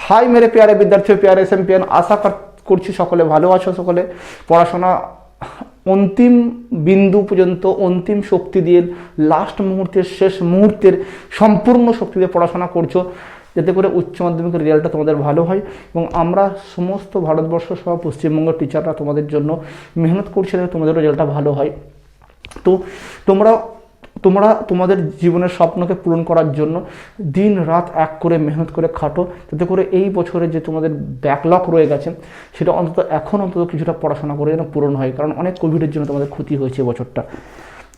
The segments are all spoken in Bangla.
हाय मेरे प्यारे विद्यार्थियों, प्यारे चैंपियन, आशा করছি সকলে ভালো আছো, সকলে পড়াশোনা অন্তিম বিন্দু পর্যন্ত অন্তিম শক্তি দিয়ে লাস্ট মুহূর্তের শেষ মুহূর্তের সম্পূর্ণ শক্তি দিয়ে পড়াশোনা করছো, যাতে করে উচ্চ মাধ্যমিকের রেজাল্টটা তোমাদের ভালো হয়। এবং আমরা সমস্ত ভারতবর্ষ সহ পশ্চিমবঙ্গের টিচাররা তোমাদের জন্য মেহনত করছি যাতে তোমাদের রেজাল্টটা ভালো হয়। তো তোমরা তোমাদের জীবনের স্বপ্নকে পূরণ করার জন্য দিন রাত এক করে মেহনত করে খাটো, যাতে করে এই বছরে যে তোমাদের ব্যাকলগ রয়ে গেছে সেটা অন্তত কিছুটা পড়াশোনা করে যেন পূরণ হয়। কারণ অনেক কোভিডের জন্য তোমাদের ক্ষতি হয়েছে বছরটা।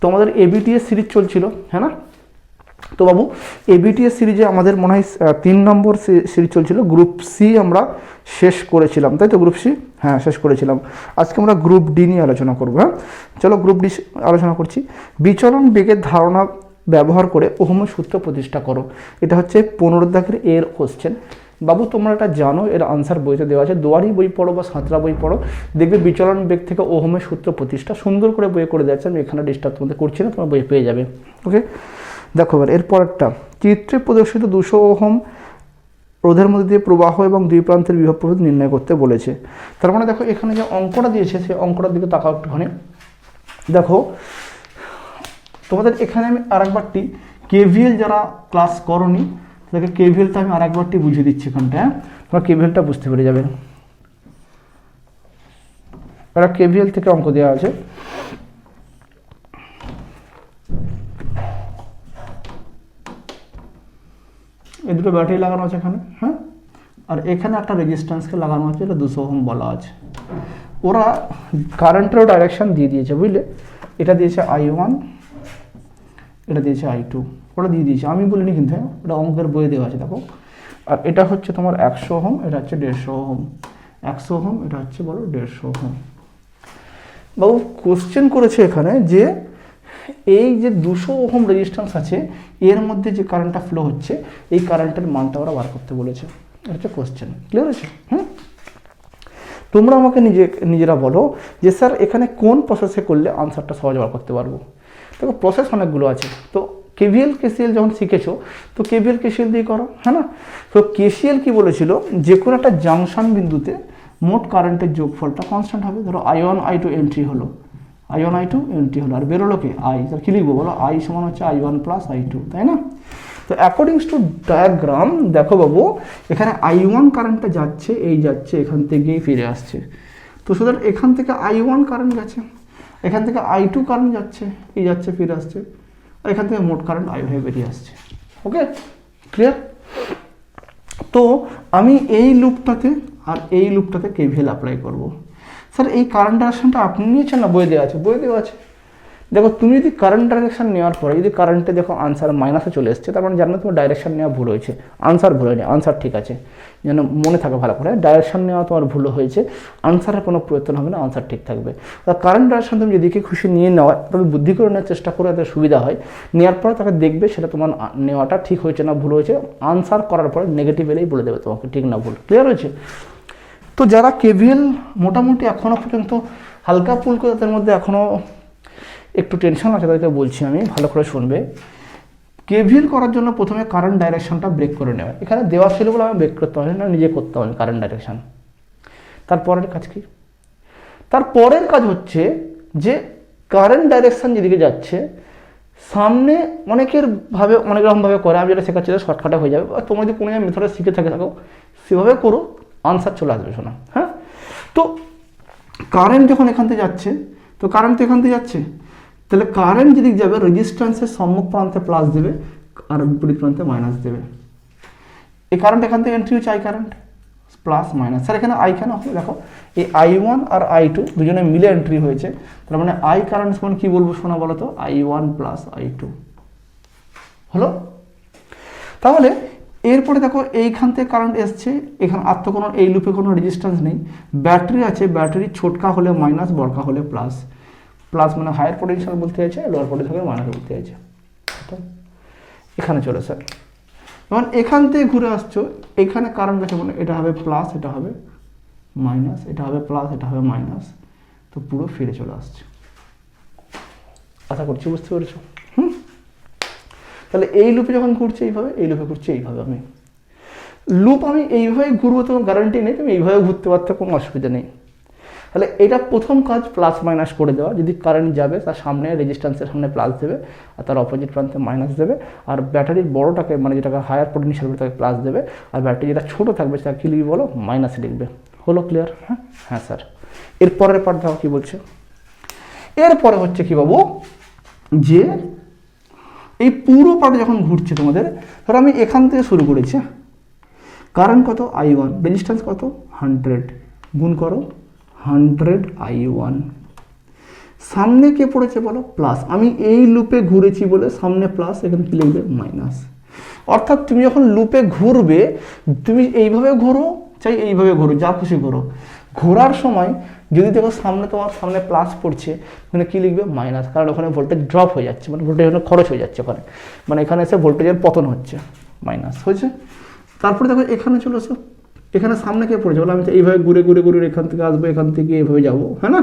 তোমাদের এবিটিএস সিরিজ চলছিল, হ্যাঁ না? তো বাবু, এবিটিএস সিরিজে আমাদের মনে হয় 3 নম্বর সিরিজ চলছিল। গ্রুপ সি আমরা শেষ করেছিলাম, তাই তো? গ্রুপ সি, হ্যাঁ, শেষ করেছিলাম। আজকে আমরা গ্রুপ ডি নিয়ে আলোচনা করবো। হ্যাঁ, চলো গ্রুপ ডি আলোচনা করছি। বিচলন বেগের ধারণা ব্যবহার করে ওহমের সূত্র প্রতিষ্ঠা করো। এটা হচ্ছে 15 দাগের এর কোশ্চেন। বাবু তোমরা এটা জানো, এর আনসার বইতে দেওয়া আছে। দুয়ারি বই পড়ো বা সাঁতরা বই পড়ো, দেখবে বিচলন বেগ থেকে ওহমের সূত্র প্রতিষ্ঠা সুন্দর করে বইয়ে করে দেওয়া আছে। আমি এখানে ডিস্টার্ব তোমাদের করছি না, তোমরা বই পেয়ে যাবে। ওকে, দেখো এবার এরপরটা চিত্রে প্রদর্শিত 200 ওহম রোধের মধ্যে দিয়ে প্রবাহ এবং দুই প্রান্তের বিভব প্রভেদ নির্ণয় করতে বলেছে। তার মানে দেখো এখানে যে অঙ্কটা দিয়েছে সেই অঙ্কটার দিকে তাকাও একটুখানি। দেখো তোমাদের এখানে আমি আরেকবারটি কেভিএল যারা ক্লাস করনি তাদেরকে কেভিএলটা আমি আরেকবারটি বুঝিয়ে দিচ্ছি এখানটা। হ্যাঁ, তোমরা কেভিএলটা বুঝতে পেরে যাবে। এটা কেভিএল থেকে অঙ্ক দেওয়া আছে। এই দুটো ব্যাটারি লাগানো আছে এখানে, হ্যাঁ, আর এখানে একটা রেজিস্ট্যান্সকে লাগানো আছে, এটা 200 ওহম বলা আছে। ওরা কারেন্টেরও ডাইরেকশন দিয়ে দিয়েছে, বুঝলে? এটা দিয়েছে I1, এটা দিয়েছে I2, ওটা দিয়ে দিয়েছে, আমি বলিনি কিন্তু, হ্যাঁ, ওটা অঙ্কের বইয়ে দেওয়া আছে, দেখো। আর এটা হচ্ছে তোমার 100 ওহম, এটা হচ্ছে 150 ওহম। 100 ওহম, এটা হচ্ছে বলো 150 ওহম। বাবু কোশ্চেন করেছে এখানে যে এই যে 200 ওহম রেজিস্ট্যান্স আছে এর মধ্যে যে কারেন্টটা ফ্লো হচ্ছে এই কারেন্টের মানটা ওরা বার করতে বলেছে। এটা হচ্ছে কোশ্চেন। ক্লিয়ার আছে? হুম, তোমরা আমাকে নিজেরা বলো যে স্যার এখানে কোন প্রসেসে করলে আনসারটা সহজে বার করতে পারবো। দেখো প্রসেস অনেকগুলো আছে। তো কেভিএল কেসিএল যখন শিখেছো তো কেভিএল কেসিএল দিয়ে করো, হ্যাঁ না? তো কেসিএল কি বলেছিল, যে কোনো একটা জাংশন বিন্দুতে মোট কারেন্টের যোগফলটা কনস্ট্যান্ট হবে। ধরো I1 I2 এন্ট্রি হলো, I1 I2 এন্ট্রি হলো, আর বেরোলো কি I। তাহলে কী লিখবো বলো? I সমান হচ্ছে I1 প্লাস I2, তাই না? তো অ্যাকর্ডিংস টু ডায়াগ্রাম দেখো বাবু, এখানে I1 কারেন্টটা যাচ্ছে, এই যাচ্ছে, এখান থেকেই ফিরে আসছে। তো সুতরাং এখান থেকে I1 কারেন্ট গেছে, এখান থেকে I2 কারেন্ট যাচ্ছে, এই যাচ্ছে, ফিরে আসছে, আর এখান থেকে মোট কারেন্ট I হয়ে বেরিয়ে আসছে। ওকে, ক্লিয়ার? তো আমি এই লুপটাতে আর এই লুপটাতে কেভিএল অ্যাপ্লাই করব। স্যার এই কারেন্ট ডাইরেকশনটা আপনি নিয়েছেন না? বইয়ে দেওয়া আছে, বইয়ে দেওয়া আছে। দেখো তুমি যদি কারেন্ট ডাইরেকশন নেওয়ার পরে যদি কারেন্টে দেখো আনসার মাইনাসে চলে এসছে, তার মানে জানো তোমার ডাইরেকশন নেওয়া ভুল হয়েছে। আনসার ভুল হয়নি, আনসার ঠিক আছে, যেন মনে থাকে ভালো করে। ডাইরেকশন নেওয়া তোমার ভুল হয়েছে, আনসারের কোনো প্রয়ত্ন হবে না, আনসার ঠিক থাকবে। কারেন্ট ডাইরেকশন তুমি যেদিকে খুশি নিয়ে নেওয়া, তবে বুদ্ধি করে নেওয়ার চেষ্টা করে যাতে সুবিধা হয়। নেওয়ার পরে তাকে দেখবে সেটা তোমার নেওয়াটা ঠিক হয়েছে না ভুল হয়েছে। আনসার করার পরে নেগেটিভ এলেই বলে দেবে তোমাকে ঠিক না ভুল। ক্লিয়ার হয়েছে? তো যারা কেভিএল মোটামুটি এখনও পর্যন্ত হালকা পুলকা, তাদের মধ্যে এখনও একটু টেনশন আছে, তাদেরকে বলছি আমি, ভালো করে শুনবে। কেভিএল করার জন্য প্রথমে কারেন্ট ডাইরেকশনটা ব্রেক করে নেওয়া। এখানে দেওয়া ছিল বলে আমি ব্রেক করতে পারি না, নিজে করতে হবে কারেন্ট ডাইরেকশন। তারপরের কাজ কি? তারপরের কাজ হচ্ছে যে কারেন্ট ডাইরেকশন যেদিকে যাচ্ছে সামনে অনেকের ভাবে অনেক রকমভাবে করে, আমি যেটা শেখাচ্ছি শর্টকাটে হয়ে যাবে। তোমরা যদি কোনো মেথডে শিখে থাকো সেভাবে করো, আনসার চলে আসবে শোনা। হ্যাঁ, তো কারেন্ট যখন এখান থেকে যাচ্ছে, তো কারেন্ট তো এখান থেকে যাচ্ছে, তাহলে কারেন্ট যেদিকে যাবে রেজিস্ট্যান্সের সম্মুখ প্রান্তে প্লাস দেবে আর বিপরীত প্রান্তে মাইনাস দেবে। এই কারেন্ট এখান থেকে এন্ট্রি হচ্ছে, I current plus minus. Sir এখানে I কেন হবে? দেখো এই I1 আর I2 দুজনে মিলে এন্ট্রি হয়েছে, তার মানে I কারেন্ট সমান কি বলবো শোনা বলো তো? I1 প্লাস I2 হলো। তাহলে এরপরে দেখো এইখান থেকে কারেন্ট এসছে, এখানে আর তো কোনো এই লুপে কোনো রেজিস্ট্যান্স নেই। ব্যাটারি আছে, ব্যাটারি ছোটকা হলে মাইনাস, বড়কা হলে প্লাস। প্লাস মানে হায়ার পোটেনশিয়াল বলতে চাইছে, লোয়ার পোটেনশিয়াল মাইনাস বলতে চাইছে। তো এখানে চলে স্যার, যেমন এখান থেকে ঘুরে আসছো, এখানে কারেন্ট গেছে মানে এটা হবে প্লাস, এটা হবে মাইনাস, এটা হবে প্লাস, এটা হবে মাইনাস, তো পুরো ফিরে চলে আসছে। আশা করছি বুঝতে পেরেছো। তাহলে এই লুপে যখন ঘুরছে এইভাবে, এই লুপে ঘুরছে এইভাবে। আমি লুপ আমি এইভাবে ঘুরবো, তো গ্যারান্টি নেই, তুমি এইভাবে ঘুরতে পারতে, কোনো অসুবিধা নেই। তাহলে এটা প্রথম কাজ, প্লাস মাইনাস করে দেওয়া। যদি কারেন্ট যাবে তার সামনে রেজিস্ট্যান্সের সামনে প্লাস দেবে, আর তার অপোজিট প্রান্তে মাইনাস দেবে। আর ব্যাটারির বড়টাকে, মানে যেটাকে হায়ার পোটেনশিয়াল তাকে প্লাস দেবে, আর ব্যাটারি যেটা ছোটো থাকবে সেটা কী লিখবে বলো, মাইনাস লিখবে। হলো ক্লিয়ার? হ্যাঁ হ্যাঁ স্যার। এর পরের পার্ট দেখো কী বলছে। এরপরে হচ্ছে কি বাবু, যে এই পুরো পার্ট যখন ঘুরছে তোমাদের, ধরো আমি এখান থেকে শুরু করেছি, কারেন্ট কত I1, রেজিস্ট্যান্স কত 100, গুণ করো 100 I1, সামনে কে পড়েছে বলো, প্লাস। আমি এই লুপে ঘুরেছি বলে সামনে প্লাস, এখানে কি লিখবে, মাইনাস। অর্থাৎ তুমি যখন লুপে ঘুরবে, তুমি এইভাবে ঘোরো চাই এইভাবে ঘোরো, যা খুশি ঘোরো, ঘোরার সময় যদি দেখো সামনে তোমার সামনে প্লাস পড়ছে, ওখানে কী লিখবে, মাইনাস। কারণ ওখানে ভোল্টেজ ড্রপ হয়ে যাচ্ছে, মানে ভোল্টেজ খরচ হয়ে যাচ্ছে ওখানে, মানে এখানে এসে ভোল্টেজের পতন হচ্ছে, মাইনাস হয়েছে। তারপরে দেখো এখানে চলে এসো, এখানে সামনে কে পড়েছে বলো, আমি তো এইভাবে ঘুরে ঘুরে ঘুরে এখান থেকে আসবো, এখান থেকে এইভাবে যাবো, হ্যাঁ না।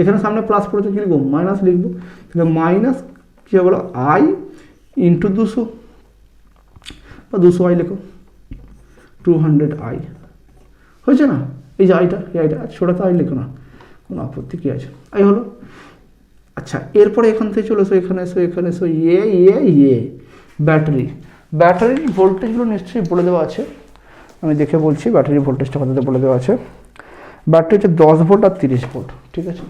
এখানে সামনে প্লাস পড়েছে, কী লিখবো, মাইনাস লিখবো। তাহলে মাইনাস কী হবে বলো, I ইন্টু 200 বা 200 I লেখো, 200I হয়েছে না। এই যে আইটা, এই আইটা ছোটাতে I লেখো না, কোনো আপত্তি কী আছে, আই হলো। আচ্ছা, এরপরে এখান থেকে চলে এসো, এখানে এসো, এখানে এসো, ব্যাটারি। ব্যাটারির ভোল্টেজগুলো নিশ্চয়ই বলে দেওয়া আছে, আমি দেখে বলছি। ব্যাটারির ভোল্টেজটা কতটা বলে দেওয়া আছে। ব্যাটারি হচ্ছে 10 ভোল্ট আর 30 ভোল্ট, ঠিক আছে।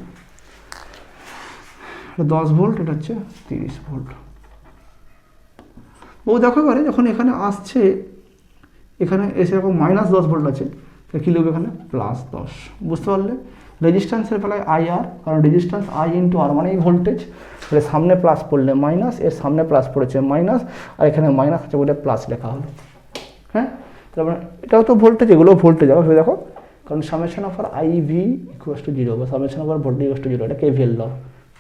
10 ভোল্ট, এটা হচ্ছে 30 ভোল্ট। ও দেখো এবারে যখন এখানে আসছে, এখানে এসে এরকম -10 ভোল্ট আছে, তাহলে কী লিখবে এখানে, +10, বুঝতে পারলে। রেজিস্ট্যান্সের বেলায় IR, কারণ রেজিস্ট্যান্স I ইন্টু R মানে এই ভোল্টেজ, তাহলে সামনে প্লাস পড়লে মাইনাস, এর সামনে প্লাস পড়েছে মাইনাস, আর এখানে মাইনাস আছে বলে প্লাস লেখা হলো, হ্যাঁ। তারপরে এটাও তো ভোল্টেজ, এগুলো ভোল্টেজ, আবার দেখো, কারণ সামেশন অফ আর IV ইকুয়ালস টু 0 বা সামেশন অফ আর ভোল্টেজ ইকুয়ালস টু 0, এটা KVL ল,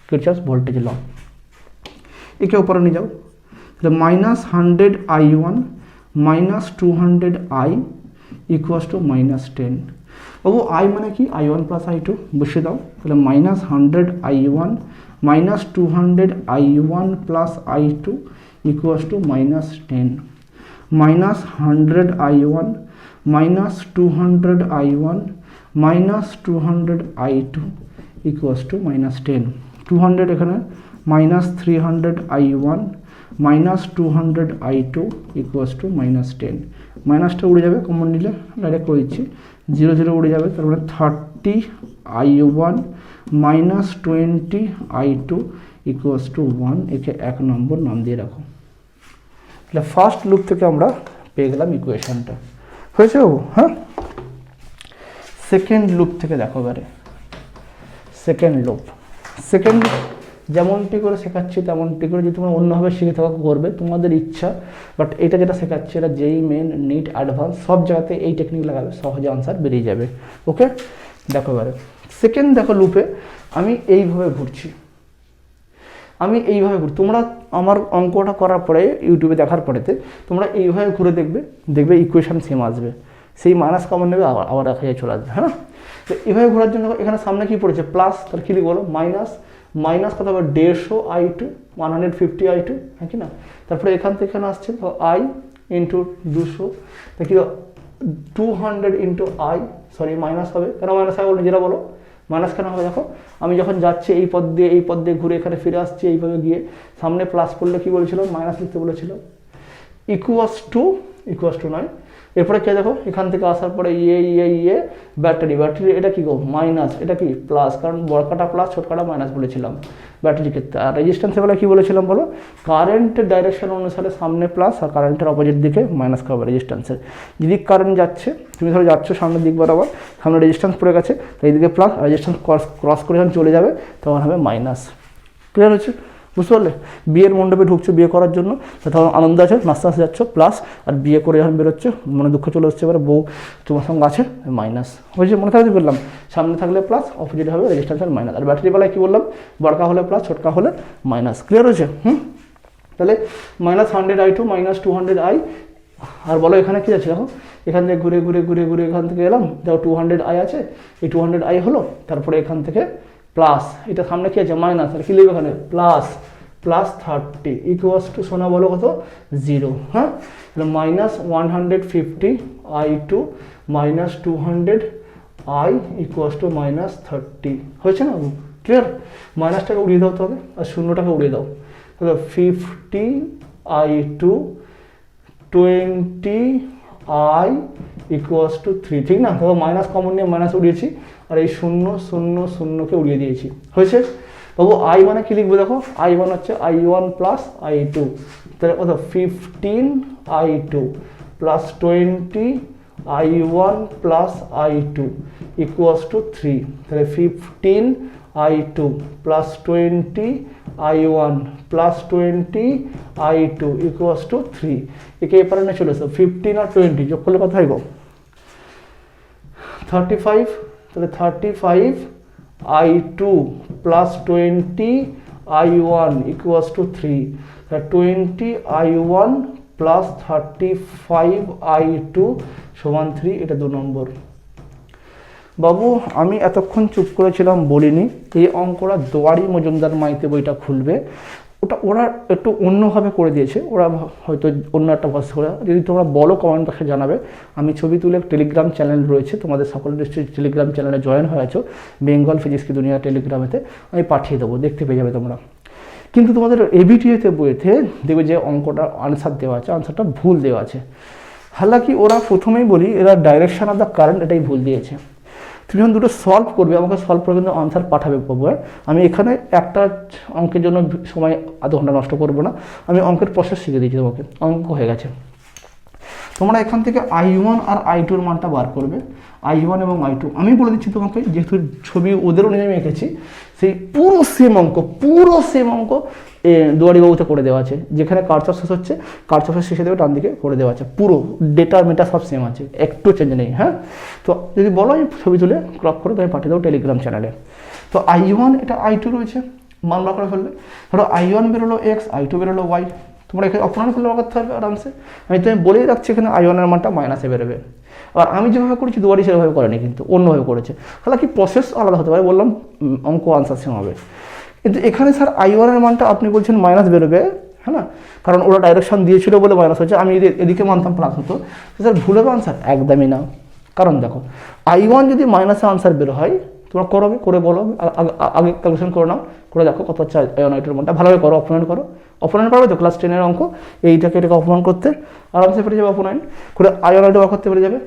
কিরচফস ভোল্টেজ ল। একে উপরে নিয়ে যাও, তাহলে -100 I1 -200I equals to -10। Babu I মানে কি, I1 প্লাস I2 বসে দাও, তাহলে -100 I1 -200 I1 plus I2 equals to -10, -100 I1 -200 I1 -200 I2 equals to -10, 200 এখানে -300 I1 -200 I2 ইকুয়ালস টু -10, মাইনাসটা উড়ে যাবে, কমন নিলে ডাইরেক্ট করে দিচ্ছি, 0 0 উড়ে যাবে, তারপরে 30 I1 -20 I2 ইকুয়ালস টু 1, একে 1 নম্বর নাম দিয়ে রাখো। তাহলে ফার্স্ট লুপ থেকে আমরা পেয়ে গেলাম ইকুয়েশনটা, হয়েছে বাবু? হ্যাঁ। সেকেন্ড লুপ থেকে দেখো এবারে, সেকেন্ড লুপ যেমনটি করে শেখাচ্ছি তেমনটি করে, যদি তোমরা অন্যভাবে শিখে থাকো করবে, তোমাদের ইচ্ছা। বাট এটা যেটা শেখাচ্ছি, এটা যেই মেন, নিট, অ্যাডভান্স সব জায়গাতে এই টেকনিক লাগাবে, সহজে আনসার বেরিয়ে যাবে। ওকে, দেখো এবারে সেকেন্ড, দেখো লুপে আমি এইভাবে ঘুরছি, তোমরা আমার অঙ্কটা করার পরে ইউটিউবে দেখার পরেতে তোমরা এইভাবে ঘুরে দেখবে ইকুয়েশন সেম আসবে, সেই মাইনাস কমন নেবে, আবার দেখা যায় চলে আসবে, হ্যাঁ। তো এইভাবে ঘোরার জন্য এখানে সামনে কি পড়েছে, প্লাস, তার কি লিখবো বলো, মাইনাস কত হবে, 150 I2 150 I2, হ্যাঁ কি না। তারপরে এখান থেকে এখানে আসছে তো I ইন্টু 200, তা কি 200 ইন্টু I, সরি মাইনাস হবে, কেন মাইনাস হবে বলো, যেটা বলো মাইনাস কেন হবে। দেখো আমি যখন যাচ্ছি এই পথ দিয়ে ঘুরে এখানে ফিরে আসছি, এইভাবে গিয়ে সামনে প্লাস করলে কি বলেছিল, মাইনাস লিখতে বলেছিল, ইকুয়ালস টু নয়। এরপরে কে দেখো এখান থেকে আসার পরে ব্যাটারি এটা কি গো, মাইনাস, এটা কি প্লাস, কারণ বড়কাটা প্লাস ছোটকাটা মাইনাস বলেছিলাম ব্যাটারির ক্ষেত্রে। আর রেজিস্ট্যান্সের বেলা কি বলেছিলাম বলো, কারেন্টের ডাইরেকশন অনুসারে সামনে প্লাস আর কারেন্টের অপোজিট দিকে মাইনাস খাবে রেজিস্ট্যান্সের। যদি কারেন্ট যাচ্ছে, তুমি ধরো যাচ্ছ সামনের দিক বরাবর, সামনে রেজিস্ট্যান্স পড়ে গেছে, তো এইদিকে প্লাস, আর রেজিস্ট্যান্স ক্রস করে যখন চলে যাবে তখন হবে মাইনাস। ক্লিয়ার হচ্ছে, বুঝতে পারলে। বিয়ের মণ্ডপে ঢুকছো বিয়ে করার জন্য, তখন আনন্দ আছে, নাচতে নাচতে যাচ্ছ প্লাস, আর বিয়ে করে যখন বেরোচ্ছ মনে দুঃখ চলে আসছে, এবারে বউ তোমার সঙ্গে আছে মাইনাস হয়েছে, মনে থাকতে বললাম, সামনে থাকলে প্লাস, অপোজিট হবে রেজিস্ট্যান্সের মাইনাস। আর ব্যাটারি বেলায় কী বললাম, বড়কা হলে প্লাস, ছোটকা হলে মাইনাস। ক্লিয়ার হয়েছে? তাহলে -100 I2 -200 I, আর বলো এখানে কী আছে, দেখো এখান থেকে ঘুরে এখান থেকে এলাম, দেখো 200 I আছে, এই 200 I হলো, তারপরে এখান থেকে প্লাস, এটা সামনে কী আছে মাইনাস, আর কী লিখবে এখানে প্লাস, প্লাস 30 ইকুয়ালস টু সোনা বলো কত 0। হ্যাঁ, তাহলে minus 150 I2 minus 200 I equals to minus 30 হয়েছে না? ক্লিয়ার? মাইনাসটাকে উড়িয়ে দাও তবে, আর শূন্যটাকে উড়িয়ে দাও। তাহলে 50 I2 20 I ইকুয়ালস টু 3, ঠিক না? তাহলে মাইনাস কমন নিয়ে মাইনাস উড়িয়েছি, আর এই 0 0 0কে উড়িয়ে দিয়েছি। হয়েছে বাবু? I মানে কি লিখবো দেখো, I মানে হচ্ছে I1 প্লাস I2, তাহলে কত 15 I2 plus 20 I1 plus I2 equals to 3। তাহলে 15 I2 plus 20 I1 plus 20 I2 equals to 3। একে এপারে নিয়ে চলে এসো, 15 আর 20 যোগ করলে কত হইব 35। তাহলে 35 I2 plus 20 I1 equals to 3। তাহলে 20 I1 প্লাস 35 I2 সমান 3। এটা 2 নম্বর। বাবু আমি এতক্ষণ চুপ করেছিলাম বলিনি, এই অঙ্কটা দুয়ারি মজুমদার মাইতি বইটা খুলবে, ওটা ওরা একটু অন্যভাবে করে দিয়েছে, ওরা হয়তো অন্য একটা ভাষা করে। যদি তোমরা বলো কমেন্ট বক্সে জানাবে। আমি ছবি তুলে টেলিগ্রাম চ্যানেল রয়েছে, তোমাদের সকল ডিস্ট্রিক্ট টেলিগ্রাম চ্যানেলে জয়েন হয়ে আছো, বেঙ্গল ফিজিক্স কি দুনিয়া টেলিগ্রামেতে, আমি পাঠিয়ে দেবো, দেখতে পেয়ে যাবে তোমরা। কিন্তু তোমাদের এবিটিএতে বইতে দেখবে যে অঙ্কটা আনসার দেওয়া আছে, আনসারটা ভুল দেওয়া আছে। হালাকি ওরা প্রথমেই বলি এরা ডাইরেকশন অফ দ্য কারেন্ট এটাই ভুল দিয়েছে। তুমি যখন দুটো সলভ করবে আমাকে সলভ করে কিন্তু আনসার পাঠাবে পাবো। আমি এখানে একটা অঙ্কের জন্য সময় আধ ঘন্টা নষ্ট করবো না, আমি অঙ্কের প্রসেস শিখে দিয়েছি তোমাকে, অঙ্ক হয়ে গেছে। তোমরা এখান থেকে I1 আর I2 মানটা বার করবে, I1 এবং I2 আমি বলে দিচ্ছি তোমাকে, যেহেতু ছবি ওদের অনুযায়ী এঁকেছি, সেই পুরো সেম অঙ্ক দুয়ারিবাবুতে করে দেওয়া আছে। যেখানে কারচফ শেষ হচ্ছে কারচফের শেষে দেবে ডান দিকে করে দেওয়া আছে, পুরো ডেটা মেটা সব সেম আছে, একটু চেঞ্জ নেই। হ্যাঁ, তো যদি বলো আমি ছবি তুলে ক্রপ করে তুমি পাঠিয়ে দেবো টেলিগ্রাম চ্যানেলে। তো I1 এটা I2 রয়েছে, মান বার করে ফেললে। ধরো I1 বেরোলো X, I2 বেরোলো Y, তোমরা এখানে অপমান করলে করতে পারবে আরামসে। আমি তুমি বলেই রাখছি এখানে I1 এর মানটা মাইনাসে বেরোবে। আর আমি যেভাবে করেছি দুয়ারি সেভাবে করেনি, কিন্তু অন্যভাবে করেছে। তাহলে কি প্রসেস আলাদা হতে পারে, বললাম অঙ্ক আনসার সেম হবে। কিন্তু এখানে স্যার I1 এর মানটা আপনি বলছেন মাইনাস বেরোবে, হ্যাঁ না, কারণ ওরা ডাইরেকশন দিয়েছিল বলে মাইনাস হচ্ছে। আমি এদিকে মানতাম প্লাস হতো, স্যার ভুল হবে আনসার? একদমই না। কারণ দেখো I1 যদি মাইনাসে আনসার বের হয়, তোমরা করবে, করে বলো, আগে ক্যালকুলেশন করে নাও, করে দেখো কত হচ্ছে I1 I2 এর মানটা, ভালোভাবে করো, অপোনেন্ট করো। অপোনেন্ট পারবে তো ক্লাস 10-এর অঙ্ক, এইটাকে এটাকে অপমান করতে আরামসে পেরে যাবে, অপোনেন্ট করে I1 I2 বার করতে পেরে যাবে।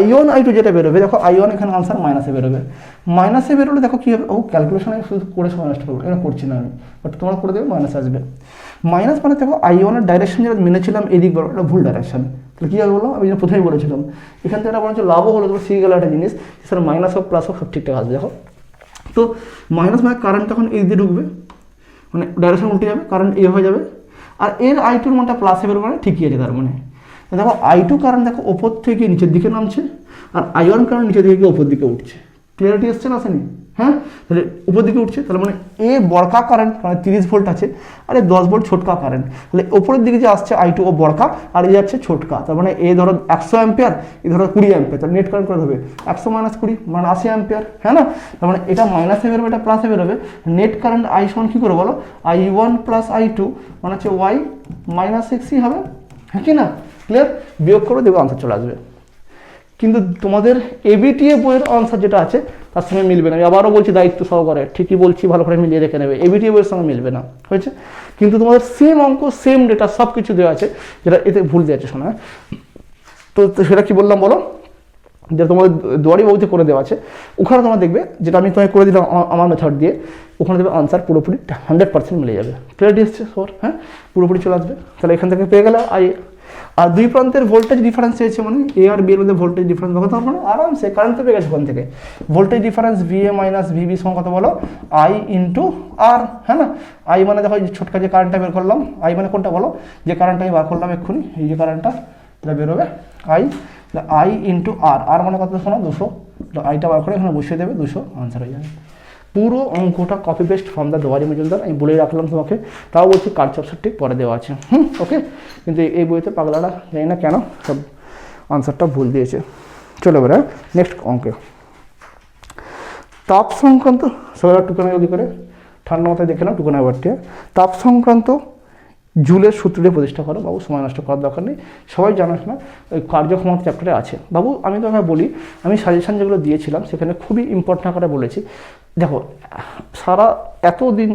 I1 I2 যেটা বেরোবে দেখো, I1 এখানে আনসার মাইনাসে বেরোবে, মাইনাসে বেরোলে দেখো কী হবে, ক্যালকুলেশন আমি শুধু করে সময় নষ্ট করবো, এটা করছি না আমি, বাট তোমরা করে দেবে, মাইনাস আসবে। মাইনাস মানে দেখো I1 এর ডাইরেকশন যেটা মেনেছিলাম এদিক বলো, এটা ভুল ডাইরেকশন। তাহলে কী হবে বলো, আমি প্রথমেই বলেছিলাম এখান থেকে এটা বরঞ্চ লাভও হলো, তোমার শিখে গেলো একটা জিনিস, স্যার মাইনাস হোক প্লাস হোক সব ঠিকঠাক আসবে। দেখো তো মাইনাস মানে কারেন্ট তখন এই দিয়ে ঢুকবে, মানে ডাইরেকশন উল্টে যাবে, কারেন্ট এ হয়ে যাবে, আর এর I2 মানটা প্লাসে বেরোবে, মানে ঠিকই আছে তার মানে। দেখো I2 কারেন্ট দেখো ওপর থেকে নিচের দিকে নামছে, আর I1 কারেন্ট নিচের দিকে গিয়ে ওপর দিকে উঠছে। ক্লিয়ারিটি এসছে না, আসেনি? হ্যাঁ, তাহলে উপর দিকে উঠছে, তাহলে মানে এ বড়কা কারেন্ট, মানে 30 ভোল্ট আছে, আর এ 10 ভোল্ট ছোটকা কারেন্ট। তাহলে ওপরের দিকে যে আসছে I2 ও বড়কা, আর এ যাচ্ছে ছোটকা, তার মানে এ ধরো 100 অ্যাম্পিয়ার, এ ধরো 20 অ্যাম্পিয়ার, তাহলে নেট কারেন্ট করে হবে 100 মাইনাস 20 মানে 80 অ্যাম্পিয়ার। হ্যাঁ না, তার মানে এটা মাইনাসে বেরোবে, এটা প্লাসে বেরোবে। নেট কারেন্ট I সমান কী করে বলো, I1 প্লাস I2 মানে হচ্ছে Y মাইনাস XC হবে, হ্যাঁ কি না? ক্লিয়ার? বিয়োগ করে দেবে, আনসার চলে আসবে। কিন্তু তোমাদের এবিটিএ বইয়ের আনসার যেটা আছে তার সঙ্গে মিলবে না। আমি আবারও বলছি দায়িত্ব সহকারে, ঠিকই বলছি, ভালো করে মিলিয়ে দেখে নেবে, এবিটিএ বইয়ের সঙ্গে মিলবে না, হয়েছে? কিন্তু তোমাদের সেম অঙ্ক, সেম ডেটা, সব কিছু দেওয়া আছে, যেটা এতে ভুল দেওয়া আছে। শোনা তো সেটা কি বললাম বলো, যেটা তোমাদের দুয়ারি বাবুতে করে দেওয়া আছে, ওখানে তোমরা দেখবে, যেটা আমি তোমায় করে দিলাম আমার মেথড দিয়ে, ওখানে দেবে আনসার পুরোপুরি 100% মিলে যাবে। ক্লিয়ারিটি এসছে সবার? হ্যাঁ, পুরোপুরি চলে আসবে। তাহলে এখান থেকে পেয়ে গেলে আর দুই প্রান্তের ভোল্টেজ ডিফারেন্স চেয়েছে, মানে এ আর বি এর মধ্যে ভোল্টেজ ডিফারেন্স কত হবে, মানে আরামসে কারেন্ট তো পেয়ে গেছে ওখান থেকে। Voltage difference VA minus VB সমান কত বলো, I ইন্টু R। হ্যাঁ না, I মানে দেখো ছোটকা যে কারেন্টটা বের করলাম, I মানে কোনটা বলো, যে কারেন্টটা আমি বার করলাম এক্ষুনি, এই যে কারেন্টটা, এটা বেরোবে I ইন্টু R। আর মানে কত শোনো 200, আইটা বার করে এখানে বসিয়ে দেবে, 200 আনসার হয়ে যাবে। পুরো অঙ্কটা copy paste from the Duari Majumdar, আমি বলে রাখলাম তোমাকে, তাও বলছি কারচফ ঠিক পরে দেওয়া আছে। ওকে, কিন্তু এই বইতে পাগলাটা জানি না কেন সব আনসারটা ভুল দিয়েছে। চলো এবারে নেক্সট অঙ্কে, তাপ সংক্রান্ত সবাই টুকানো যদি করে, ঠান্ডা মাথায় দেখে নাও টুকোনা ব্যাপারটি। তাপ সংক্রান্ত জুলের সূত্রটি প্রতিষ্ঠা করো। বাবু সময় নষ্ট করার দরকার নেই, সবাই জানাস না, ওই কার্যক্ষমতা চ্যাপ্টারে আছে। বাবু আমি তোমাকে বলি, আমি সাজেশান যেগুলো দিয়েছিলাম সেখানে খুবই ইম্পর্টেন্ট আকারে বলেছি। দেখো সারা এতদিন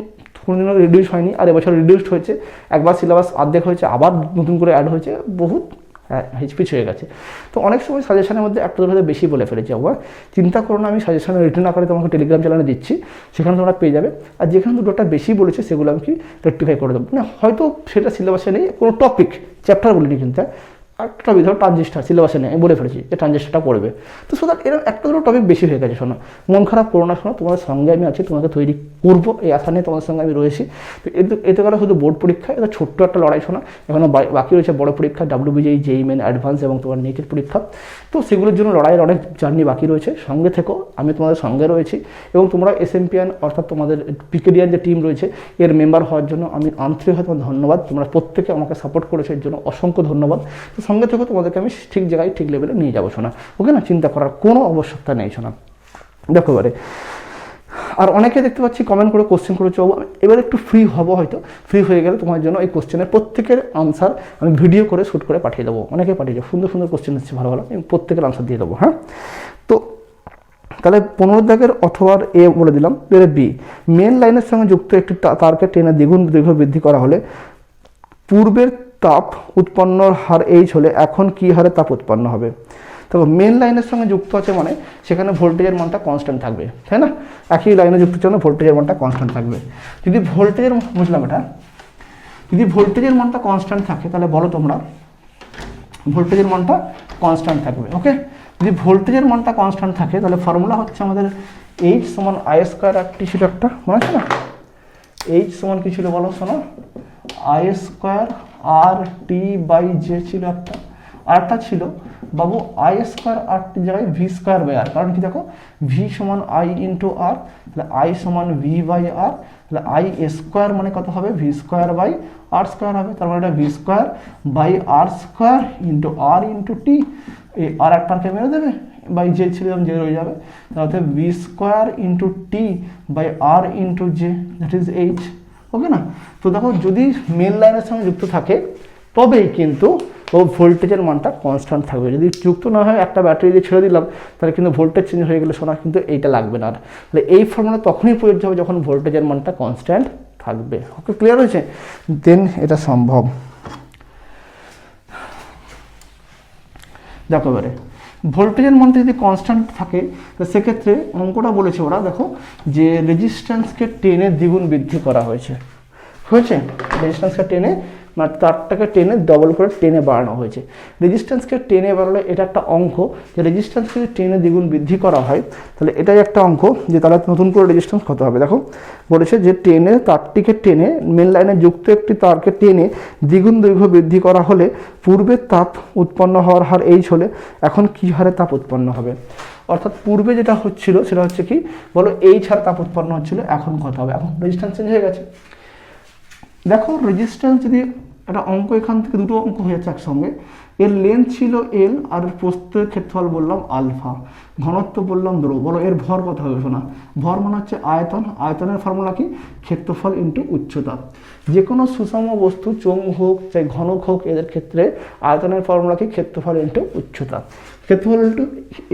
কোনোদিনও রিডিউস হয়নি, আর এবছর রিডিউসড হয়েছে, একবার সিলেবাস অর্ধেক হয়েছে, আবার নতুন করে অ্যাড হয়েছে, বহুত হিচপিচ হয়ে গেছে। তো অনেক সময় সাজেশনের মধ্যে একটা দুটো বেশি বলে ফেলেছি। আবার চিন্তা করো না, আমি সাজেশনে রিটার্ন আকারে তোমাকে টেলিগ্রাম চ্যানেলে দিচ্ছি, সেখানে তোমরা পেয়ে যাবে। আর যেখানে দুটোটা বেশি বলেছে সেগুলো আমি কি রেক্টিফাই করে দেবো না, হয়তো সেটা সিলেবাসে নেই, কোনো টপিক চ্যাপ্টার বলিনি, কিন্তু একটা ধরো ট্রানজিস্টার সিলেবাসে নেই, আমি বলে ফেলেছি যে ট্রানজিস্টারটা পড়বে। তো সো দ্যাট এরকম একটা দুটো টপিক বেশি হয়ে গেছে। শোনো, মন খারাপ করো না, শোনো তোমাদের সঙ্গে আমি আছি, তোমাকে তৈরি করবো এই আশা নিয়ে তোমাদের সঙ্গে আমি রয়েছি। তো এতে গেলে শুধু বোর্ড পরীক্ষা, এটা ছোট্ট একটা লড়াই। শোনা, এখনো বাকি রয়েছে বড় পরীক্ষা, WBJEE, JEE মেন, অ্যাডভান্স এবং তোমার নেটের পরীক্ষা। তো সেগুলোর জন্য লড়াইয়ের অনেক জার্নি বাকি রয়েছে। সঙ্গে থেকো, আমি তোমাদের সঙ্গে রয়েছি। এবং তোমরা SMPN অর্থাৎ তোমাদের পিকেডিয়ান যে টিম রয়েছে এর মেম্বার হওয়ার জন্য আমি আন্তরিকভাবে তোমার ধন্যবাদ। তোমরা প্রত্যেকে আমাকে সাপোর্ট করেছো, এর জন্য অসংখ্য ধন্যবাদ। তো সঙ্গে থেকো, তোমাদেরকে আমি ঠিক জায়গায় ঠিক লেভেলে নিয়ে যাবো। শোনা, ওকে না, চিন্তা করার কোনো আবশ্যকতা নেই। শোনা, দেখো এবারে আর অনেকে দেখতে পাচ্ছি কমেন্ট করে কোশ্চেন করেছো, এবার একটু ফ্রি হবো, হয়তো ফ্রি হয়ে গেলে তোমার জন্য এই কোশ্চেনের প্রত্যেকের আনসার আমি ভিডিও করে শ্যুট করে পাঠিয়ে দেবো। অনেকে পাঠিয়ে দেবো, সুন্দর সুন্দর কোশ্চেন এসেছে, ভালো ভালো, আমি প্রত্যেকের আনসার দিয়ে দেবো। হ্যাঁ, তো তাহলে 15 দাগের অথবা এ বলে দিলাম। এর বি, মেন লাইনের সঙ্গে যুক্ত একটি তারকে টেনে দ্বিগুণ দৈর্ঘ্য বৃদ্ধি করা হলে পূর্বের তাপ উৎপন্নর হার এইচ হলে এখন কি হারে তাপ উৎপন্ন হবে। তো মেন লাইনের সঙ্গে যুক্ত আছে মানে সেখানে ভোল্টেজের মানটা কনস্ট্যান্ট থাকবে, তাই না? একই লাইনে যুক্ত জন্য ভোল্টেজের মানটা কনস্ট্যান্ট থাকবে। যদি ভোল্টেজের, বুঝলাম এটা, যদি ভোল্টেজের মানটা কনস্ট্যান্ট থাকে তাহলে বলো তোমরা, ভোল্টেজের মানটা কনস্ট্যান্ট থাকবে। ওকে, যদি ভোল্টেজের মানটা কনস্ট্যান্ট থাকে তাহলে ফর্মুলা হচ্ছে আমাদের H সমান I² RT ছিল একটা, মনে আছে না? H সমান কি ছিল বলো, শোনো, I² RT/J ছিল একটা, আর একটা ছিল বাবু I² RT জায়গায় V²/R। কারণ কি দেখো, V সমান I ইন্টু R, তাহলে I সমান V/R, তাহলে I² মানে কত হবে, V²/R² হবে। তার মানে এটা V²/R² into R into T, এই আর একটাকে মেরে দেবে, বাই জে ছিল জে রয়ে যাবে, তাহলে V² into T/R into J, that is H। ওকে না? তো দেখো যদি মেন লাইনের সঙ্গে যুক্ত থাকে তবেই কিন্তু ও ভোল্টেজের মানটা কনস্ট্যান্ট থাকবে। যদি যুক্ত না হয়, একটা ব্যাটারি দিয়ে ছেড়ে দিলাম, তাহলে কিন্তু ভোল্টেজ চেঞ্জ হয়ে গেলে শোনা কিন্তু এইটা লাগবে না। তাহলে এই ফর্মুলা তখনই প্রযোজ্য হবে যখন ভোল্টেজের মানটা কনস্ট্যান্ট থাকবে। ওকে, ক্লিয়ার হয়েছে? দেন এটা সম্ভব। দেখো এবারে ভোল্টেজের মানটা যদি কনস্ট্যান্ট থাকে তো সেক্ষেত্রে অঙ্কটা বলেছে ওরা, দেখো যে রেজিস্ট্যান্সকে টেনে দ্বিগুণ বৃদ্ধি করা হয়েছে, রেজিস্ট্যান্সকে টেনে মানে তারটাকে টেনে ডবল করে টেনে বাড়ানো হয়েছে। রেজিস্ট্যান্সকে টেনে বাড়ালে এটা একটা অঙ্ক, যে রেজিস্ট্যান্সকে যদি টেনে দ্বিগুণ বৃদ্ধি করা হয় তাহলে এটাই একটা অঙ্ক, যে তাহলে নতুন করে রেজিস্ট্যান্স কত হবে। দেখো বলেছে যে টেনে তারটিকে টেনে মেন লাইনে যুক্ত একটি তারকে টেনে দ্বিগুণ দৈর্ঘ্য বৃদ্ধি করা হলে পূর্বের তাপ উৎপন্ন হওয়ার হার H হলে এখন কি হারে তাপ উৎপন্ন হবে। অর্থাৎ পূর্বে যেটা হচ্ছিল সেটা হচ্ছে কি বলো, H হারে তাপ উৎপন্ন হচ্ছিল, এখন কত হবে, এখন রেজিস্ট্যান্স চেঞ্জ হয়ে গেছে। দেখো রেজিস্ট্যান্স যদি একটা অঙ্ক, এখান থেকে দুটো অঙ্ক হয়ে যাচ্ছে একসঙ্গে, এর লেন্থ ছিল L আর প্রস্থের ক্ষেত্রফল বললাম আলফা, ঘনত্ব বললাম রো, বলো এর ভর কত হবে। শোনা, ভর মানে হচ্ছে আয়তন, আয়তনের ফর্মুলা কি, ক্ষেত্রফল ইন্টু উচ্চতা। যে কোনো সুষম বস্তু চোঙ হোক চাই ঘনক হোক, এদের ক্ষেত্রে আয়তনের ফর্মুলা কি, ক্ষেত্রফল ইন্টু উচ্চতা। ক্ষেত্রফল ইন্টু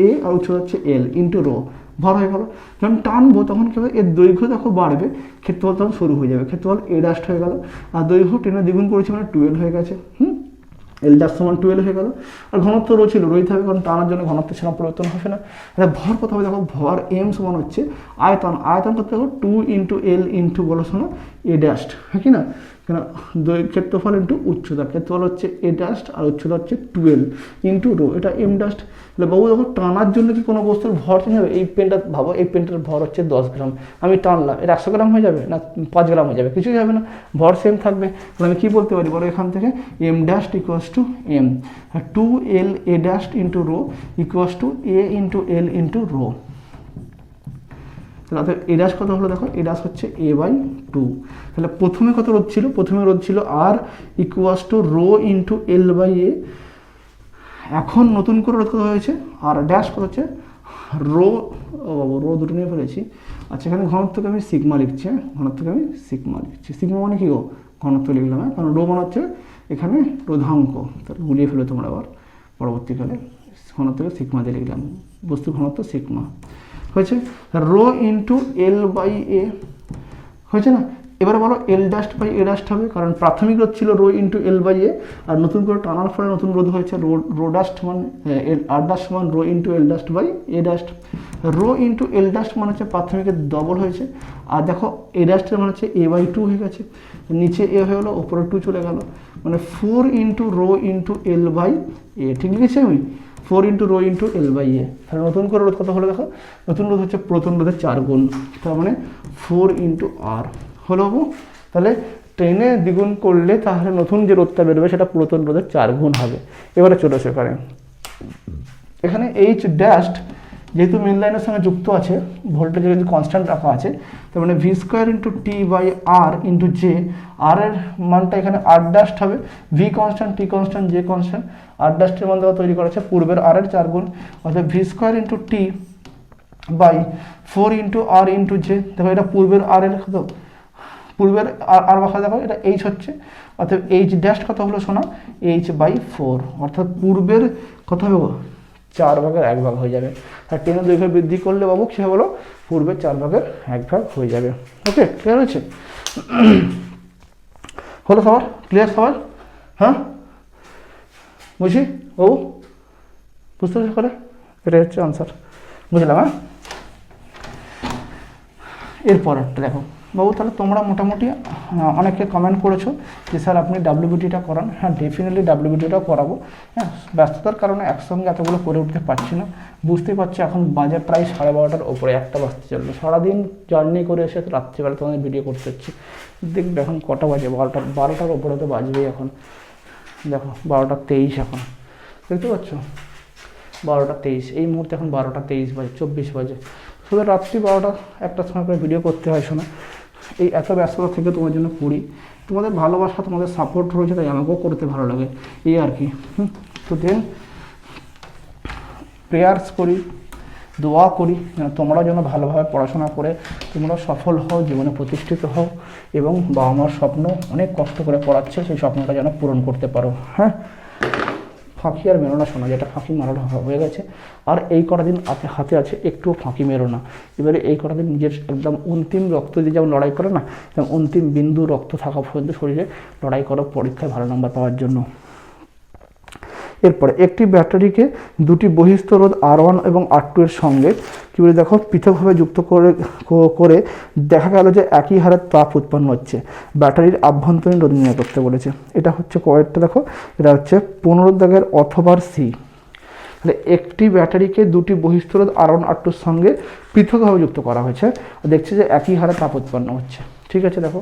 A আর উচ্চতা হচ্ছে L ইন্টু রো, ভর হয়ে গেল। যখন টানবো তখন কি হবে, এর দৈর্ঘ্য দেখো বাড়বে, ক্ষেত্রফল তখন শুরু হয়ে যাবে, ক্ষেত্রফল A' হয়ে গেল, আর দৈর্ঘ্য টেনে দ্বিগুণ করেছি মানে 12 হয়ে গেছে। L' সমান 12 হয়ে গেল। আর ঘনত্ব রো ছিল, রোই থাকবে কারণ টানার জন্য ঘনত্ব সেরকম পরিবর্তন হবে না। ভর কত হবে দেখো, ভর M সমান হচ্ছে আয়তন, আয়তন কত দেখো 2 ইন্টু L ইন্টু বলো শোনো A', হ্যাঁ কি না, কেন ক্ষেত্রফল ইন্টু উচ্চতা, ক্ষেত্রফল হচ্ছে A' আর উচ্চতা হচ্ছে 12 ইন্টু রো, এটা M'। তাহলে বাবু দেখো টানার জন্য কি কোনো বস্তুর ভর চেঞ্জ হবে। এই পেনটা ভাবো, এই পেনটার ভর হচ্ছে 10 গ্রাম, আমি টানলাম, এটা 100 গ্রাম হয়ে যাবে না 5 গ্রাম হয়ে যাবে, কিছুই হবে না, ভর সেম থাকবে। তাহলে আমি কী বলতে পারি বলো, এখান থেকে M' equals to M, 2L A' into rho equals to A into L into rho. তাহলে A' কত হলো দেখো, A' হচ্ছে A/2। তাহলে প্রথমে কত রোধ ছিল, প্রথমে রোধ ছিল R equals to rho into L/A। এখন নতুন করে রোধ কত হয়েছে, R' কত হচ্ছে রো, ও বাবু রো দুটো নিয়ে ফেলেছি। আচ্ছা এখানে ঘনত্বকে আমি সিগমা লিখছি, ঘনত্বকে আমি সিগমা লিখছি। সিগমা মানে কি গো, ঘনত্ব লিখলাম, কারণ রো মানে হচ্ছে এখানে রোধাঙ্ক, তাহলে গুলিয়ে ফেলে তোমরা আবার পরবর্তীকালে। ঘনত্বকে সিগমা দিয়ে লিখলাম, বস্তু ঘনত্ব সিগমা হয়েছে। Rho into L by A হয়েছে না। এবারে বলো এল ডাস্ট বাই এ ডাস্ট হবে, কারণ প্রাথমিক রোধ ছিল রো ইন্টু এল বাই এ, আর নতুন করে টানার ফলে নতুন রোধ হয়েছে রো ডাস্ট মান এল আর ডাস্ট মান rho into L dash by A dash. Rho into L dash মানে হচ্ছে প্রাথমিকের ডবল হয়েছে, আর দেখো এ ডাস্টের মানে হচ্ছে এ বাই টু হয়ে গেছে, নিচে এ হয়ে গেলো, ওপরে টু চলে গেল, মানে 4 into rho into L by A, ঠিক লিখেছি আমি, 4 into rho into L by A. তাহলে নতুন করে রোধ কত হলো দেখো, নতুন রোধ হচ্ছে প্রথম রোধের 4 গুণ, তার মানে 4 ইন্টু আর হলো। তাহলে টেনে দ্বিগুণ করলে তাহলে নতুন যে রোধটা বেরোবে সেটা পুরাতন রোধের 4 গুণ হবে। এবারে চলে আসে এখানে এইচ ড্যাস্ট যেহেতু মেন লাইনের সঙ্গে যুক্ত আছে, ভোল্টেজ যদি কনস্ট্যান্ট রাখা আছে, তার মানে V square into T by R into J. আর এর মানটা এখানে আর ডাস্ট হবে, V constant, T constant, J constant, R ডাস্টের মান দেওয়া তৈরি করেছে পূর্বের আর এর 4 গুণ, অর্থাৎ V square into T by 4 into R into J. দেখো এটা পূর্বের আর এর কত, পূর্বের আর বাখা দেখো এটা এইচ হচ্ছে, অর্থাৎ এইচ ড্যাশ কত হলো শোনা, এইচ বাই 4, অর্থাৎ পূর্বের কত হবে 4 ভাগের 1 ভাগ হয়ে যাবে। আর টেনের দৈর্ঘ্য বৃদ্ধি করলে বাবু কী বলো, পূর্বের 4 ভাগের 1 ভাগ হয়ে যাবে। ওকে, ক্লিয়ার হয়েছে? হলো সবার ক্লিয়ার সবার? হ্যাঁ বুঝি বাবু, বুঝতে পারছো করে? এটাই হচ্ছে আনসার, বুঝলাম। হ্যাঁ, এরপরটা দেখো বাবু, তাহলে তোমরা মোটামুটি অনেকে কমেন্ট করেছো যে স্যার আপনি ডাব্লিউবিটিটা করান। হ্যাঁ ডেফিনেটলি ডাব্লিউবিটিটাও করাবো। হ্যাঁ, ব্যস্ততার কারণে একসঙ্গে এতগুলো করে উঠতে পারছি না, বুঝতেই পারছি। এখন বাজে প্রায় 12:30টার ওপরে, 1টা বাজতে চলবে। সারাদিন জার্নি করে এসে রাত্রিবেলা তোমাদের ভিডিও করতে হচ্ছে। দেখবে এখন কটা বাজে, 12টার ওপরে তো বাজবেই এখন। দেখো 12:23 এখন, দেখতে পাচ্ছ 12:23, এই মুহূর্তে এখন 12:23 বাজে, 24 বাজে। শুধু রাত্রি 12টা-1টার সময় করে ভিডিও করতে হয় শোনা। এই এত ব্যস্ততা থেকে তোমার জন্য করি, তোমাদের ভালোবাসা তোমাদের সাপোর্ট রয়েছে, তাই আমাকেও করতে ভালো লাগে, এই আর কি। তো দেন প্রেয়ার্স করি, দোয়া করি তোমরা যেন ভালোভাবে পড়াশোনা করে তোমরা সফল হও, জীবনে প্রতিষ্ঠিত হও, এবং বাবা মার স্বপ্ন অনেক কষ্ট করে পড়াচ্ছে সেই স্বপ্নটা যেন পূরণ করতে পারো। হ্যাঁ, ফাঁকি আর মেরো না শোনা, যেটা ফাঁকি মারানো হয়ে গেছে, আর এই কটা দিন হাতে আছে, একটুও ফাঁকি মেরো না। এবারে এই কটা দিন নিজের একদম অন্তিম রক্ত দিয়ে যেমন লড়াই করে না, তেমন অন্তিম বিন্দু রক্ত থাকা পর্যন্ত শরীরে লড়াই করো পরীক্ষায় ভালো নম্বর পাওয়ার জন্য। এরপরে একটি ব্যাটারিকে দুটি বহিস্থ রোধ R1 এবং R2 এর সঙ্গে কী বলে দেখো পৃথকভাবে যুক্ত করে দেখা গেল যে একই হারে তাপ উৎপন্ন হচ্ছে। ব্যাটারির আভ্যন্তরীণ রোধ নির্ণয় করতে বলেছে। এটা হচ্ছে কয়েকটা দেখো, এটা হচ্ছে 15 দাগের অথবা সি। তাহলে একটি ব্যাটারিকে দুটি বহিস্থ রোধ R1 R2 এর সঙ্গে পৃথকভাবে যুক্ত করা হয়েছে, দেখছে যে একই হারে তাপ উৎপন্ন হচ্ছে। ঠিক আছে, দেখো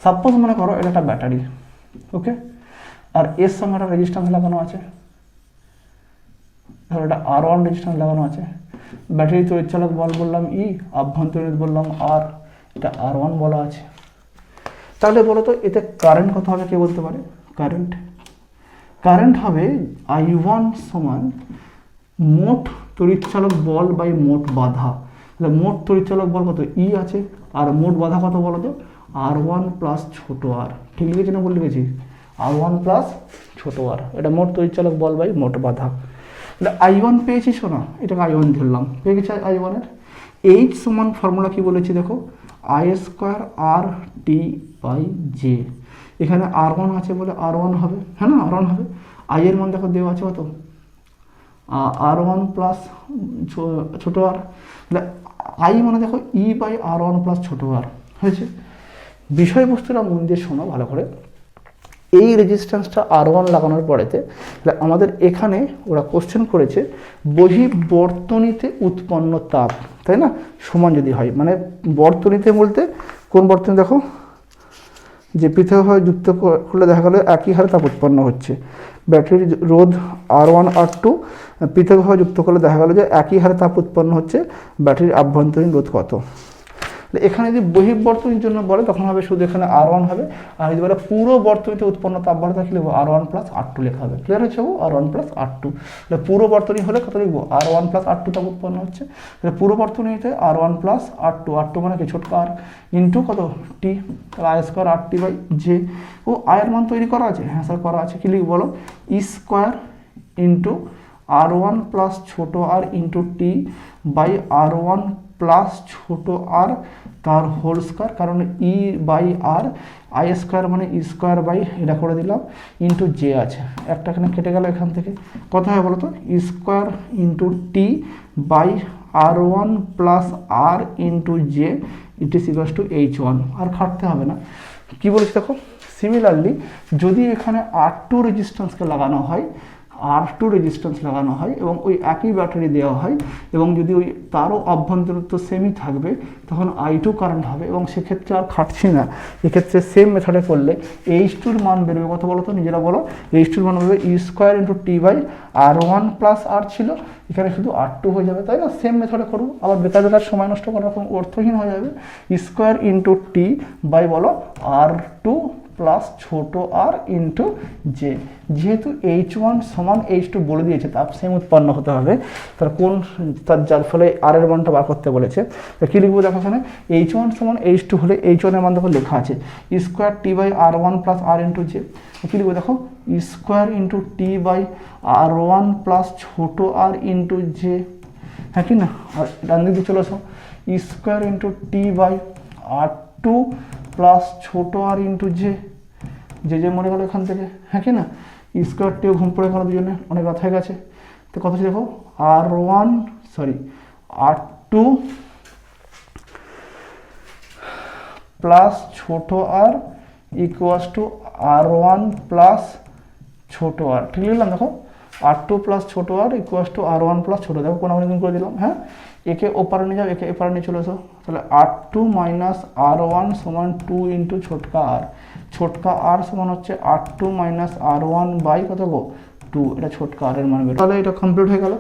সাপোজ মনে করো এটা একটা ব্যাটারি, ওকে, আর এর সঙ্গে একটা রেজিস্ট্যান্স লাগানো আছে, ধরো এটা R1 রেজিস্ট্যান্স লাগানো আছে। ব্যাটারি তড়িৎচালক বল বললাম ই, আভ্যন্তরীণ বললাম আর, এটা R1 বলা আছে। তাহলে বলো তো এতে কারেন্ট কত হবে, কে বলতে পারে? কারেন্ট হবে I1 সমান মোট তড়িৎচালক বল বাই মোট বাধা। তাহলে মোট তড়িৎচালক বল কত, ই আছে, আর মোট বাধা কত বলো তো, R1 প্লাস ছোটো আর। ঠিক লিখেছি না ভুল লিখেছি? R1 প্লাস ছোটো আর, এটা মোট তড়িৎচালক বল বাই মোট বাধা। তাহলে I1 পেয়েছি শোনা, এটাকে I1 ধরলাম, পেয়ে গেছে I1 এর। এইচ সমান ফর্মুলা কি বলেছি দেখো, I square R T by J. এখানে R1 আছে বলে R1 হবে, হ্যাঁ না R1 হবে। I এর মান দেখো দেওয়া আছে কত, R1 প্লাস ছোটো আর। তাহলে I মানে দেখো ই বাই R1 প্লাস ছোটো আর হয়েছে। বিষয়বস্তুটা মন দিয়ে শোনো ভালো করে। এই রেজিস্ট্যান্সটা R1 লাগানোর পরেতে আমাদের এখানে ওরা কোশ্চেন করেছে বহিঃবর্তনীতে উৎপন্ন তাপ, তাই না, সমান যদি হয়, মানে বর্তনীতে বলতে কোন বর্তনী দেখো, যে পৃথকভাবে যুক্ত করলে দেখা গেলো একই হারে তাপ উৎপন্ন হচ্ছে। ব্যাটারির রোধ R1 R2 পৃথকভাবে যুক্ত করলে দেখা গেলো যে একই হারে তাপ উৎপন্ন হচ্ছে। ব্যাটারির আভ্যন্তরীণ রোধ কত? এখানে যদি বহির্বর্তনীর জন্য বলে তখন হবে শুধু এখানে R1 হবে, আর যদি বলে পুরো বর্তনীতে উৎপন্ন তাপমাত্রা কি লিখবো R1 প্লাস R2 লেখা হবে। ক্লিয়ার হচ্ছে R1 প্লাস R2। পুরো বর্তনী হলে কত লিখবো R1 প্লাস R2 তাপ উৎপন্ন হচ্ছে। পুরো বর্তনীতে R1 প্লাস R2, R2 মানে কি ছোটকা r ইন্টু কত T, তাহলে I square RT by J. ও আয়ের মান তৈরি করা আছে, হ্যাঁ স্যার করা আছে। কি লিখবো বলো, E square into R1 plus ছোট r into T by R1 plus ছোট r তার হোল স্কোয়ার, কারণ E by R I square মানে ই স্কোয়ার বাই এটা করে দিলাম ইন্টু জে আছে, একটা এখানে কেটে গেল এখান থেকে। কত হয় বলো তো, E square into T by R1 plus R into J it is equals to H1। আর খাটতে হবে না। কি বলেছি দেখো, সিমিলারলি যদি এখানে R2 রেজিস্ট্যান্সকে লাগানো হয়, R2 রেজিস্ট্যান্স লাগানো হয় এবং ওই একই ব্যাটারি দেওয়া হয় এবং যদি ওই তারও অভ্যন্তরত্ব সেমই থাকবে, তখন I2 কারেন্ট হবে এবং সেক্ষেত্রে আর খাটছি না। এক্ষেত্রে সেম মেথডে করলে H2 মান বেরোবে, কথা বলো তো নিজেরা বলো। H2 মান বেরোবে E square into T by R1 plus R ছিল, এখানে শুধু R2 হয়ে যাবে, তাই না? সেম মেথডে করবো, আবার বেকার বেকার সময় নষ্ট করার কোনো অর্থহীন হয়ে যাবে। ই স্কোয়ার ইন্টু টি বাই বলো R2 প্লাস ছোট আর ইন্টু জে। যেহেতু H1 সমান H2 বলে দিয়েছে, তাপ সেম উৎপন্ন হতে হবে, তার কোন তার যার ফলে আর এর মানটা বার করতে বলেছে। তো কী লিখবো দেখো, এখানে H1 সমান H2 হলে H1 এর মান দেখো লেখা আছে E square T by R1 plus R into J. কী লিখবো দেখো, E square into T by R1 plus ছোট আর ইন্টু জে, হ্যাঁ কি না? আর ডান দিকে চলে আসো, E square into T by R2 plus ছোট আর ইন্টু জে, যে মরে গেল এখান থেকে, হ্যাঁ কি না? স্কোয়ারটিও ঘুম পড়ে গেল, দুজনে অনেক রাত হয়ে গেছে। তো কত দেখো R2 প্লাস ছোট আর ইকুয়ালস টু R1 প্লাস ছোট আর, ঠিক লিখলাম দেখো। R2 প্লাস ছোট আর ইকুয়ালস টু R1 প্লাস ছোট, দেখো কোনো গুণ করে দিলাম, হ্যাঁ। একে ওপারে নিয়ে যাও, একে এপারে নিয়ে চলে আসো, তাহলে R2 মাইনাস R1 সমান 2 ইন্টু ছোটকা আর। ছোটকা আর সমান হচ্ছে R2 মাইনাস R1 বাই কত গো 2, এটা ছোটকা আর এর মান বের। তাহলে এটা কমপ্লিট হয়ে গেল।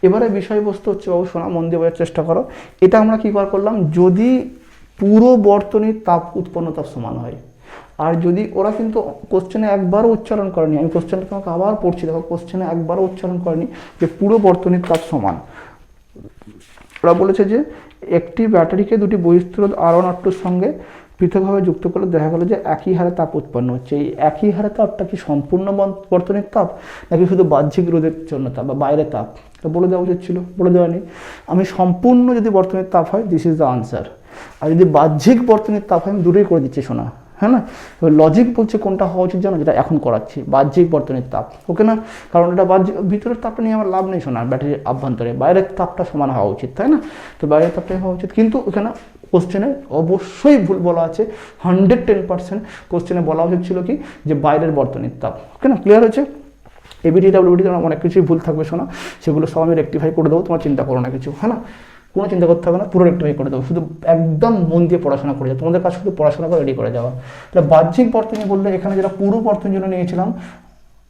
এবারে বিষয়বস্তু হচ্ছে, বাবু শোনা মন দিয়ে বোঝার চেষ্টা করো। এটা আমরা কি করলাম, যদি পুরো বর্তনীর তাপ উৎপন্ন তাপ সমান হয়, আর যদি ওরা কিন্তু কোশ্চেনে একবারও উচ্চারণ করেনি, আমি কোশ্চেনটা তোমাকে আবার পড়ছি দেখো, কোশ্চেনে একবারও উচ্চারণ করেনি যে পুরো বর্তনীর তাপ সমান। ওরা বলেছে যে একটি ব্যাটারিকে দুটি বহিঃস্থির R1 R2 সঙ্গে পৃথকভাবে যুক্ত করলে দেখা গেল যে একই হারে তাপ উৎপন্ন হচ্ছে। এই একই হারে তাপটা কি সম্পূর্ণ বর্তনীর তাপ নাকি শুধু বাহ্যিক রোধের জন্য তাপ বা বাইরের তাপ? এটা বলে দেওয়া উচিত ছিল, বলে দেওয়া নেই। আমি সম্পূর্ণ যদি বর্তনীর তাপ হয়, দিস ইজ দ্য আনসার। আর যদি বাহ্যিক বর্তনীর তাপ হয়, আমি দূরেই করে দিচ্ছি শোনা, হ্যাঁ না? লজিক বলছে কোনটা হওয়া উচিত জানো, যেটা এখন করাচ্ছি, বাহ্যিক বর্তনীর তাপ, ওকে না? কারণ এটা বাহ্যিক, ভিতরের তাপটা নিয়ে আমার লাভ নেই শোনা, ব্যাটারির অভ্যন্তরে বাইরের তাপটা সমান হওয়া উচিত, তাই না? তো বাইরের তাপটাই হওয়া উচিত, কিন্তু এখানে কোশ্চেনে অবশ্যই ভুল বলা আছে, 110% কোশ্চেনে বলা উচিত ছিল কি, যে বাইরের বর্তনীর তাপ, ওকে না? ক্লিয়ার হয়েছে? এবিটি ডাব্লিউবিটি অনেক কিছুই ভুল থাকবে শোনা, সেগুলো সব আমি রেকটিফাই করে দেবো, তোমার চিন্তা করো না কিছু, হ্যাঁ না? কোনো চিন্তা করতে হবে না, পুরো রেকটিফাই করে দেবো, শুধু একদম মন দিয়ে পড়াশোনা করে যাও, তোমাদের কাছে শুধু পড়াশোনা করে রেডি করে যাওয়া। তাহলে বাহ্যিক বর্তনী বললে এখানে যেটা পুরো বর্তনীর জন্য নিয়েছিলাম,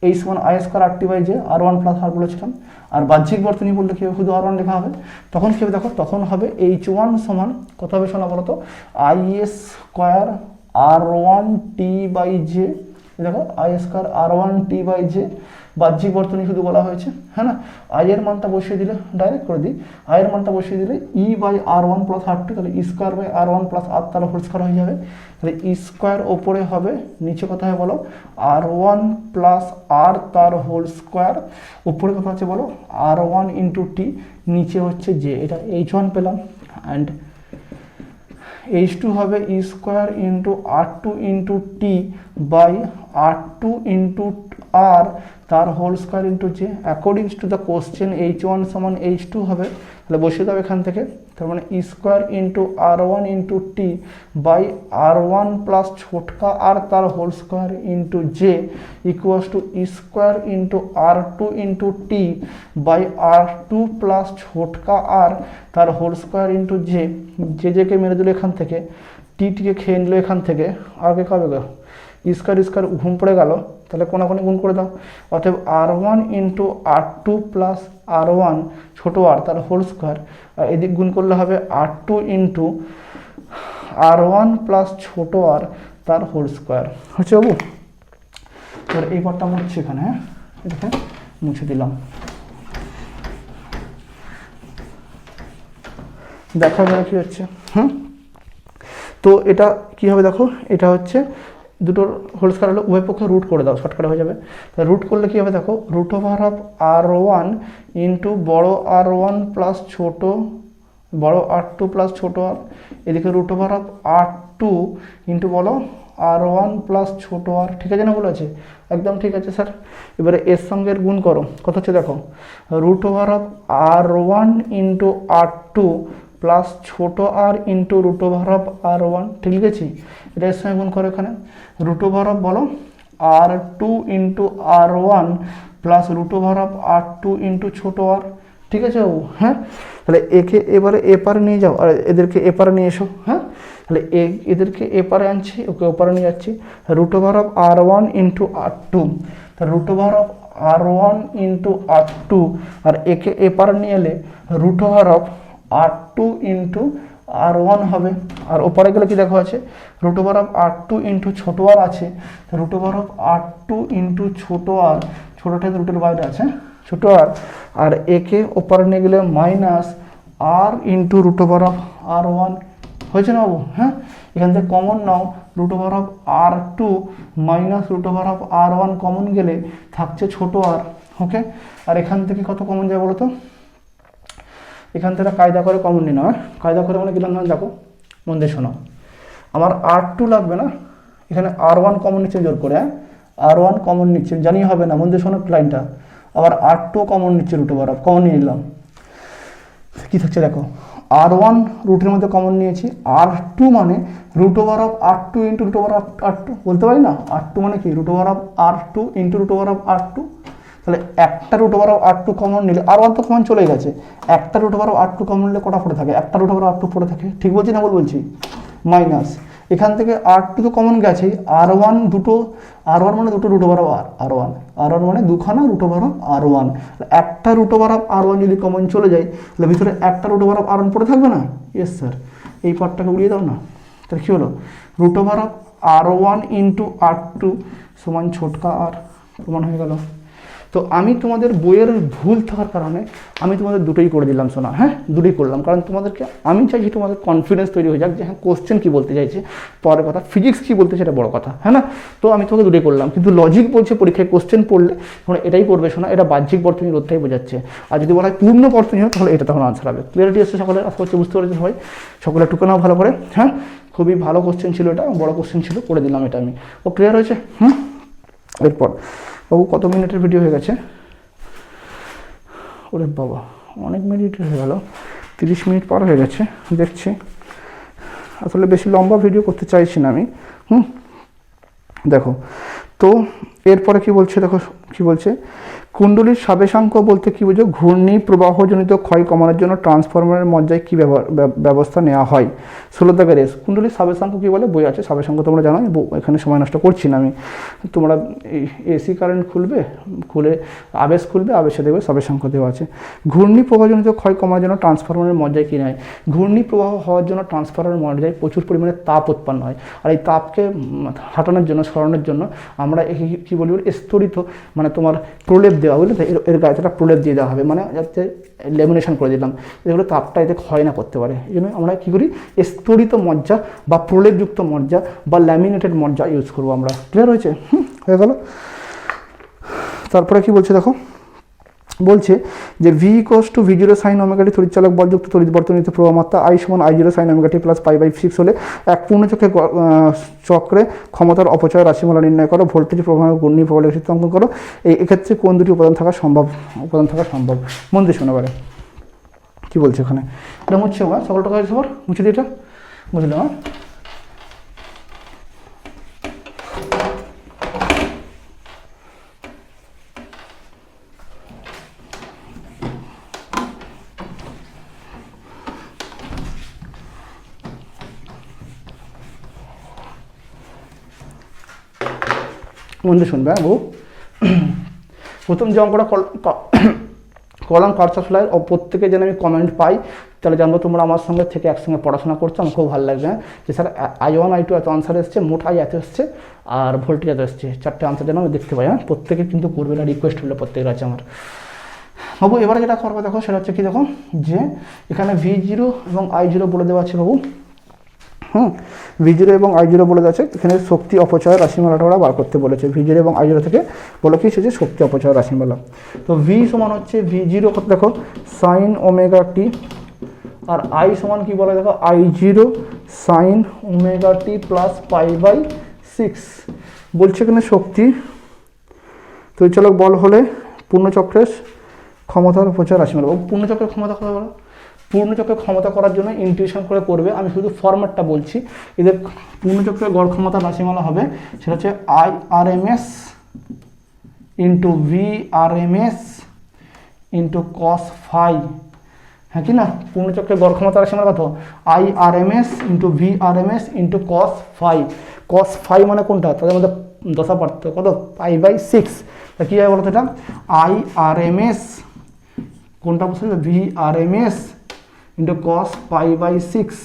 এই সমান I square RT by J, R1 plus R বলেছিলাম। আর বাহ্যিক বর্তনী বললে কি হবে, শুধু R1 লেখা হবে। তখন কি হবে দেখো, তখন হবে H1 সমান কত হবে শোনা বলো তো, I square R1 T by J. দেখো I square R1 T by J, বাহ্যিক বর্তনী শুধু বলা হয়েছে, হ্যাঁ না? আই এর মানটা বসিয়ে দিলে, ডাইরেক্ট করে দিই, আই এর মানটা বসিয়ে দিলে E by R1 plus R2, তাহলে ই স্কোয়ার বাই R1 প্লাস আর তার হোল স্কোয়ার হয়ে যাবে। তাহলে ই স্কোয়ার ওপরে হবে, নিচে কথা হয় বলো R1 প্লাস আর তার হোল স্কোয়ার, ওপরে কথা হচ্ছে বলো R1 ইন্টু টি, নিচে হচ্ছে জে। এটা H1 পেলাম, অ্যান্ড H2 হবে E square into R2 into T by R2 into R তার whole square into J. Accordings to the question H1 সমান H2 হবে, তাহলে বসিয়ে দাও এখান থেকে। তার মানে E square into R1 into T by R1 plus ছোটকা আর তার whole square into J equals to E square into R2 into T by R2 plus ছোটকা আর তার হোল স্কোয়ার ইন্টু জে। জেকে মেরে দিল এখান থেকে, টিকে খেয়ে নিল এখান থেকে, আর কে খাবে গো? স্কোয়ার স্কোয়ার ঘুম পড়ে গেল, তাহলে কোনাকুনি গুণ করে দাও। অতএব R1 into R2 plus R1 ছোটো আর তার হোল স্কোয়ার, এদিক গুণ করলে হবে R2 ইন্টু r1 প্লাস ছোট আর তার হোল স্কোয়ার হচ্ছে বাবু। এবার এই পার্টটা মুছছি এখানে, হ্যাঁ এটাকে মুছে দিলাম। দেখা গেল কি হচ্ছে, তো এটা কি হবে দেখো, এটা হচ্ছে দুটোর হোল স্কোয়ার হলো, উভয় পক্ষে রুট করে দাও, শর্টকাট হয়ে যাবে। রুট করলে কি হবে দেখো, root over of r1 into বড় r1 প্লাস ছোট বড় r2 প্লাস ছোট আর, এদিকে root over of r2 into বলো r1 প্লাস ছোট আর, ঠিক আছে না, বলেছে একদম ঠিক আছে স্যার। এবারে এর সঙ্গে গুণ করো, কত হচ্ছে দেখো, root over of r1 into r2 plus ছোট R into root over of r1, ঠিক লিখেছি। এটা এর সঙ্গে গুণ করো, এখানে রুট ওভার অফ বলো r2 into r1 plus root over of r2 into ছোট আর, ঠিক আছে বাবু। হ্যাঁ, তাহলে একে এবারে এপারে নিয়ে যাও আর এদেরকে এপারে নিয়ে এসো। হ্যাঁ, তাহলে এদেরকে এপারে আনছি, ওকে ওপারে নিয়ে যাচ্ছি। Root over of r1 into r2, তাহলে root over of r1 into r2, আর একে এপারে নিয়ে এলে root over of r2 into r1 হবে। আর ওপারে গেলে কি দেখো আছে, root over of r2 into ছোট আর আছে, root over of r2 into ছোট আর, ছোটটা রুটের বাইরে আছে ছোট আর একে ওপারে নিয়ে গেলে minus R into root over of r1 হয়েছে না বাবু। হ্যাঁ, এখান থেকে কমন নাও, root over of r2 minus root over of r1 common গেলে থাকছে ছোট আর, ওকে। আর এখান থেকে কত কমন যায় বলো তো, এখান থেকে কায়দা করে কমন নিই না, কায়দা করে মানে গেলাম না, দেখো মন দিয়ে শোনো, আমার r2 লাগবে না, এখানে r1 কমন নিচ্ছে জোর করে, r1 কমন নিচ্ছে, জানি হবে না, মন দিয়ে শোনো লাইনটা। আবার r2 কমন নিচ্ছে, রুট ওভার অফ কমন নিয়ে নিলাম, কি থাকছে দেখো, r1 রুটের মধ্যে কমন নিয়েছি, r2 মানে root over of r2 into root over of r2 বলতে পারি না, r2 মানে কি root over of r2 into root over of r2। তাহলে একটা root over of r2 common নিলে, r1 তো কমন চলে গেছে, একটা root over of r2 common নিলে কটা পড়ে থাকে, একটা রুট ওভার r2 পড়ে থাকে, ঠিক বলছি না ভুল বলছি, মাইনাস এখান থেকে r2 তো কমন গেছে, r1 দুটো, r1 মানে দুটো রুট ওভার অফ r1 মানে দুখানা রুট ওভার অফ r1, একটা রুট ওভার অফ r1 যদি কমন চলে যায় তাহলে ভিতরে একটা রুট ওভার অফ r1 পড়ে থাকবে না, ইয়েস স্যার, এই পার্টটাকে উড়িয়ে দাও না। তাহলে কী হলো, root over of r1 into r2 সমান ছোটকা আর, প্রমাণ হয়ে গেল। তো আমি তোমাদের বইয়ের ভুল থাকার কারণে আমি তোমাদের দুটোই করে দিলাম শোনা, হ্যাঁ দুটোই করলাম, কারণ তোমাদেরকে আমি চাইছি তোমাদের কনফিডেন্স তৈরি হয়ে যাক যে হ্যাঁ কোশ্চেন কী বলতে চাইছে, পরের কথা ফিজিক্স কী বলতে সেটা বড় কথা, হ্যাঁ না। তো আমি তোমাকে দুটোই করলাম, কিন্তু লজিক বলছে পরীক্ষায় কোশ্চেন পড়লে তোমরা এটাই করবে শোনা, এটা বাহ্যিক বর্তনী রোধটাই বোঝাচ্ছে, আর যদি বলা হয় পূর্ণ বর্তনী হয় তাহলে এটা তখন আনসার হবে। ক্লিয়ারিটি এসছে সকলের, আশা করছি বুঝতে পেরেছে সবাই, সকলে টুকে নাও ভালো করে। হ্যাঁ, খুবই ভালো কোশ্চেন ছিল এটা, বড় কোশ্চেন ছিল, করে দিলাম এটা আমি। ও ক্লিয়ার হয়েছে? এরপর বাবু কত মিনিটের ভিডিও হয়ে গেছে, ওরে বাবা অনেক মিনিট হয়ে গেল, 30 মিনিট পার হয়ে গেছে দেখছি। আসলে বেশি লম্বা ভিডিও করতে চাইছি না আমি। দেখো তো এরপরে কি বলছে, দেখো কি বলছে, কুণ্ডলীর সাবেশাঙ্ক বলতে কি বোঝো, ঘূর্ণি প্রবাহজনিত ক্ষয় কমানোর জন্য ট্রান্সফরমারের মজ্জায় কী ব্যবস্থা নেওয়া হয়। 16 দাগের এস, কুণ্ডলীর সাবেশাঙ্ক কী বলে, বই আছে সাবেশাঙ্ক তোমরা জানো, এখানে সময় নষ্ট করছি না আমি। তোমরা এসি কারেন্ট খুলে আবেশ খুলবে, আবেশে দেখবে সাবেশাঙ্ক দেওয়া আছে। ঘূর্ণি প্রবাহজনিত ক্ষয় কমানোর জন্য ট্রান্সফরমারের মজ্জায় কী নেয়, ঘূর্ণি প্রবাহ হওয়ার জন্য ট্রান্সফরমারের মজ্জায় প্রচুর পরিমাণে তাপ উৎপন্ন হয়, আর এই তাপকে হাঁটানোর জন্য, সরানোর জন্য আমরা কী বলি, স্তরিত মানে তোমার প্রলেপ দেওয়া, বুঝলে তো, এর গায়ে একটা প্রলেপ দিয়ে দেওয়া হবে, মানে যাতে লেমিনেশন করে দিলাম, এগুলো তাপটা এতে ক্ষয় না করতে পারে। এই জন্য আমরা কী করি, স্তরিত মজ্জা বা প্রলেপযুক্ত মজ্জা বা ল্যামিনেটেড মজ্জা ইউজ করবো আমরা। ক্লিয়ার হয়েছে? হয়ে গেল। তারপরে কি বলছে দেখো, বলছে যে V equals to V0 sine omega T তড়িৎচালক বলযুক্ত তড়িৎ বর্তনীতে প্রবাহ মাত্রা I সমান I0 সাইন ওমেগা টি প্লাস π/6 হলে এক চক্রে ক্ষমতার অপচয় রাশিমালা নির্ণয় করো, ভোল্টেজ প্রবাহ ঘূর্ণি প্রবাহ চিত্র অঙ্কন করো। এক্ষেত্রে কোন দুটি উপাদান থাকা সম্ভব, মন দিয়ে শোনো এবারে কী বলছে এখানে। এটা মুছছে সকলটা কাজ সবার মুছে দিই, এটা বুঝলাম। মন দিয়ে শুনবে, প্রথম যে অঙ্কটা করলাম কার্সার ফ্লাই, ও প্রত্যেকে যেন আমি কমেন্ট পাই, তাহলে জানবো তোমরা আমার সঙ্গে থেকে একসঙ্গে পড়াশোনা করছো, আমার খুব ভালো লাগবে। যে স্যার I1 I2 এত আনসার এসছে, মোট আই এত এসছে, আর ভোল্টেজ এত এসছে, 4টে আনসার যেন আমি দেখতে পাই। হ্যাঁ, প্রত্যেকে কিন্তু করবে না, রিকোয়েস্ট হলে প্রত্যেকের আছে আমার বাবু। এবারে যেটা করবো দেখো, সেটা হচ্ছে কি, দেখো যে এখানে V0 এবং I0 বলে দেওয়া আছে বাবু। V0 এবং I0 বলে দেওয়া আছে, এখানে শক্তি অপচয়ের রাশিমালাটা ওরা বার করতে বলেছে। V0 এবং I0 থেকে বলো কি এসেছে, শক্তি অপচয়ের রাশিমালা। তো V সমান হচ্ছে V0 দেখো সাইন ওমেগা টি, আর I সমান কি বলে দেখো I0 সাইন ওমেগা টি প্লাস π/6। বলছে এখানে শক্তি তড়িৎচালক বল হলে পূর্ণচক্রের ক্ষমতার অপচয় রাশিমালা। পূর্ণচক্রের ক্ষমতা কথা বলো, পূর্ণচক্রের ক্ষমতা করার জন্য ইন্টিউশন করে করবে, আমি শুধু ফরম্যাটটা বলছি। এদের পূর্ণচক্রের গড় ক্ষমতার রাশিমালা হবে, সেটা হচ্ছে IRMS into VRMS into cos phi. হ্যাঁ কি না, পূর্ণচক্রের গড় ক্ষমতার রাশিমালা কত, IRMS into VRMS into cos phi. cos phi মানে কোনটা, তাদের মধ্যে দশা পার্থক্য কত, π/6। তা কী হয় বলতো, এটা IRMS কোনটা বলছে, VRMS ইন্টু cos π/6।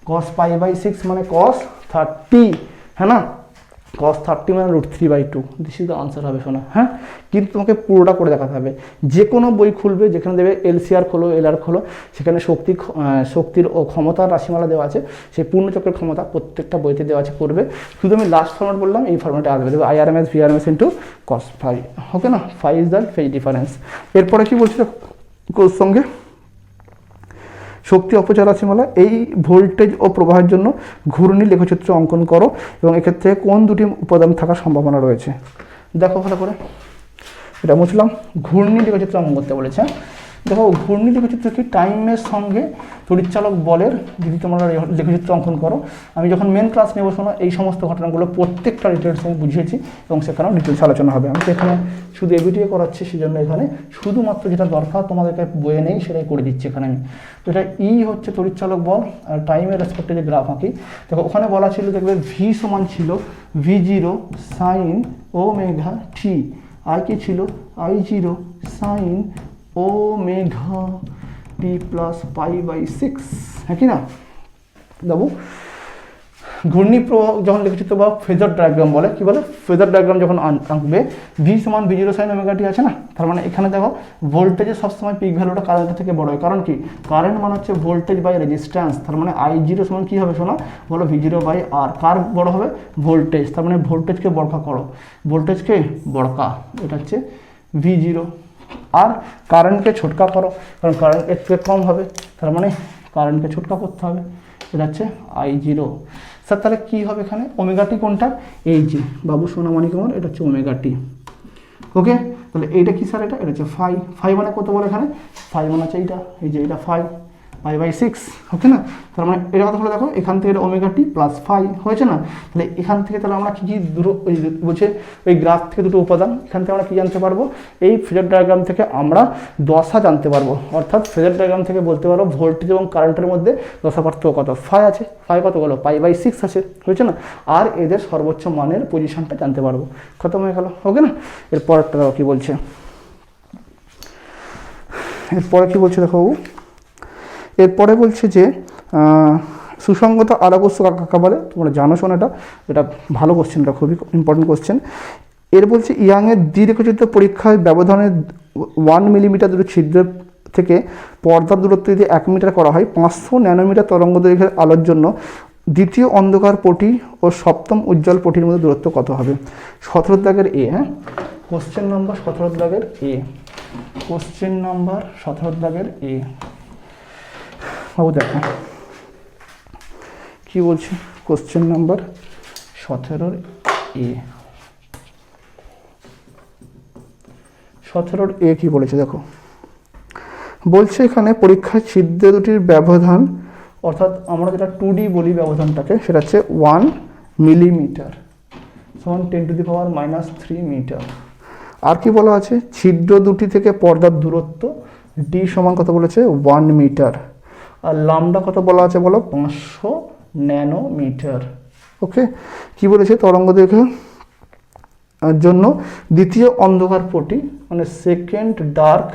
cos π/6 মানে cos 30, হ্যাঁ না, cos 30 মানে √3/2। দিস ইজ দ্য আনসার হবে শোনা। হ্যাঁ, কিন্তু তোমাকে পুরোটা করে দেখাতে হবে। যে কোনো বই খুলবে, যেখানে দেবে LCR খোলো, LR খোলো, সেখানে শক্তির ও ক্ষমতার রাশিমালা দেওয়া আছে, সেই পূর্ণচক্রের ক্ষমতা প্রত্যেকটা বইতে দেওয়া আছে, করবে। শুধু আমি লাস্ট ফরম্যাট বললাম, এই ফরম্যাটে আসবে, দেবে IRMS VRMS into cos phi. Okay না, phi is the phase difference. এরপরে কি বলছিল কোর সঙ্গে, শক্তি অপচয় রাশিমালা, এই ভোল্টেজ ও প্রবাহের জন্য ঘূর্ণি লেখচিত্র অঙ্কন করো, এবং এক্ষেত্রে কোন দুটি উপাদান থাকার সম্ভাবনা রয়েছে। দেখো ভালো করে, এটা মুছলাম। ঘূর্ণি লেখচিত্র অঙ্কন করতে বলেছে। দেখো ঘূর্ণি লেখচিত্র কি, টাইমের সঙ্গে তড়িৎচালক বলের যদি তোমরা লেখচিত্র অঙ্কন করো, আমি যখন মেন ক্লাস নেবো শোনো, এই সমস্ত ঘটনাগুলো প্রত্যেকটা ডিটেলস আমি বুঝিয়েছি, এবং সেখানেও ডিটেলস আলোচনা হবে। আমি তো এখানে শুধু এবিটিএ করাচ্ছি, সেই জন্য এখানে শুধুমাত্র যেটা দরকার তোমাদেরকে বইয়ে নেই সেটাই করে দিচ্ছি এখানে আমি। তো এটা হচ্ছে তড়িৎচালক বল, আর টাইমের রেসপেক্টে যে গ্রাফ আঁকি, দেখো ওখানে বলা ছিল, দেখবে ভি সমান ছিল V0 সাইন ওমেগা টি, আর কি ছিল I0 সাইন ওমেগা টি প্লাস π/6। হ্যাঁ কি না বাবু, ঘূর্ণি প্রবাহ যখন লেখচিত্র বা ফেজার ডায়াগ্রাম বলে, কি বলে, ফেজার ডায়াগ্রাম যখন আঁকবে, ভি সমান V0 সাইন ওমেগা টি আছে না, তার মানে এখানে দেখো ভোল্টেজের সবসময় পিক ভ্যালুটা কারেন্টের থেকে বড় হয়। কারণ কি, কারেন্ট মানে হচ্ছে ভোল্টেজ বাই রেজিস্ট্যান্স, তার মানে I0 সমান কী হবে শোনা, বলো V0/R। কার বড় হবে, ভোল্টেজ, তার মানে ভোল্টেজকে বড়কা করো, ভোল্টেজকে বড়কা, এটা হচ্ছে V0। আর কারেন্টকে ছোটকা করো, কারণ কারেন্ট এর থেকে কম হবে, তার মানে কারেন্টকে ছোটকা করতে হবে, এটা হচ্ছে I0। স্যার তাহলে কী হবে এখানে, ওমেগা টি কোনটা, এই যে বাবু সোনামানি কেমন, এটা হচ্ছে ওমেগা টি। ওকে, তাহলে এইটা কি স্যার, এটা হচ্ছে ফাই। ফাই মানে কত বলে এখানে, ফাই মানে হচ্ছে এইটা, এই যে এটা ফাই π/6। ওকে না, তার মানে এটা কথা বলে দেখো, এখান থেকে ওমেগা টি প্লাস ফাই হয়েছে না, তাহলে এখান থেকে তাহলে আমরা কী কী ওই বলছে ওই গ্রাফ থেকে দুটো উপাদান, এখান থেকে আমরা কী জানতে পারবো, এই ফেজার ডায়াগ্রাম থেকে আমরা দশা জানতে পারবো। অর্থাৎ ফেজার ডায়াগ্রাম থেকে বলতে পারবো ভোল্টেজ এবং কারেন্টের মধ্যে দশা পার্থক্য কত, ফাই আছে, ফাই কত বলো π/6 আছে, হয়েছে না, আর এদের সর্বোচ্চ মানের পজিশনটা জানতে পারবো। খতম হয়ে গেল। ওকে না, এরপরটা কী বলছে, এরপরে কী বলছে দেখো বাবু, এরপরে বলছে যে সুসংগত আলোকস্য কাকে বলে, তোমরা জানো শোনো, এটা ভালো কোশ্চেন, এটা খুবই ইম্পর্টেন্ট কোশ্চেন। এর বলছে ইয়াংয়ের দ্বিরেখচিত্র পরীক্ষায় ব্যবধানের 1 মিলিমিটার দুটো ছিদ্র থেকে পর্দার দূরত্ব যদি 1 মিটার করা হয়, 500 ন্যানোমিটার তরঙ্গ দৈর্ঘ্যের আলোর জন্য দ্বিতীয় অন্ধকার পটি ও সপ্তম উজ্জ্বল পটির মধ্যে দূরত্ব কত হবে। 17 দাগের এ, হ্যাঁ, কোশ্চেন নম্বর 17 দাগের এ, কোশ্চেন নম্বর 17 দাগের এ। বাবু দেখো কি বলছে, কোশ্চেন নাম্বার 17 এ, 17 এ কি বলেছে দেখো, বলছে এখানে পরীক্ষায় ছিদ্র দুটির ব্যবধান, অর্থাৎ আমরা যেটা 2D বলি ব্যবধানটাকে, সেটা হচ্ছে 1 মিলিমিটার সমান 10⁻³ মিটার। আর কি বলা আছে, ছিদ্র দুটি থেকে পর্দার দূরত্ব ডি সমান কত বলেছে, 1 মিটার, আর লামডা কত বলা আছে বলো, 500 ন্যানোমিটার। ওকে, কি বলেছে, তরঙ্গ দৈর্ঘ্যের জন্য দ্বিতীয় অন্ধকার পটি মানে সেকেন্ড ডার্ক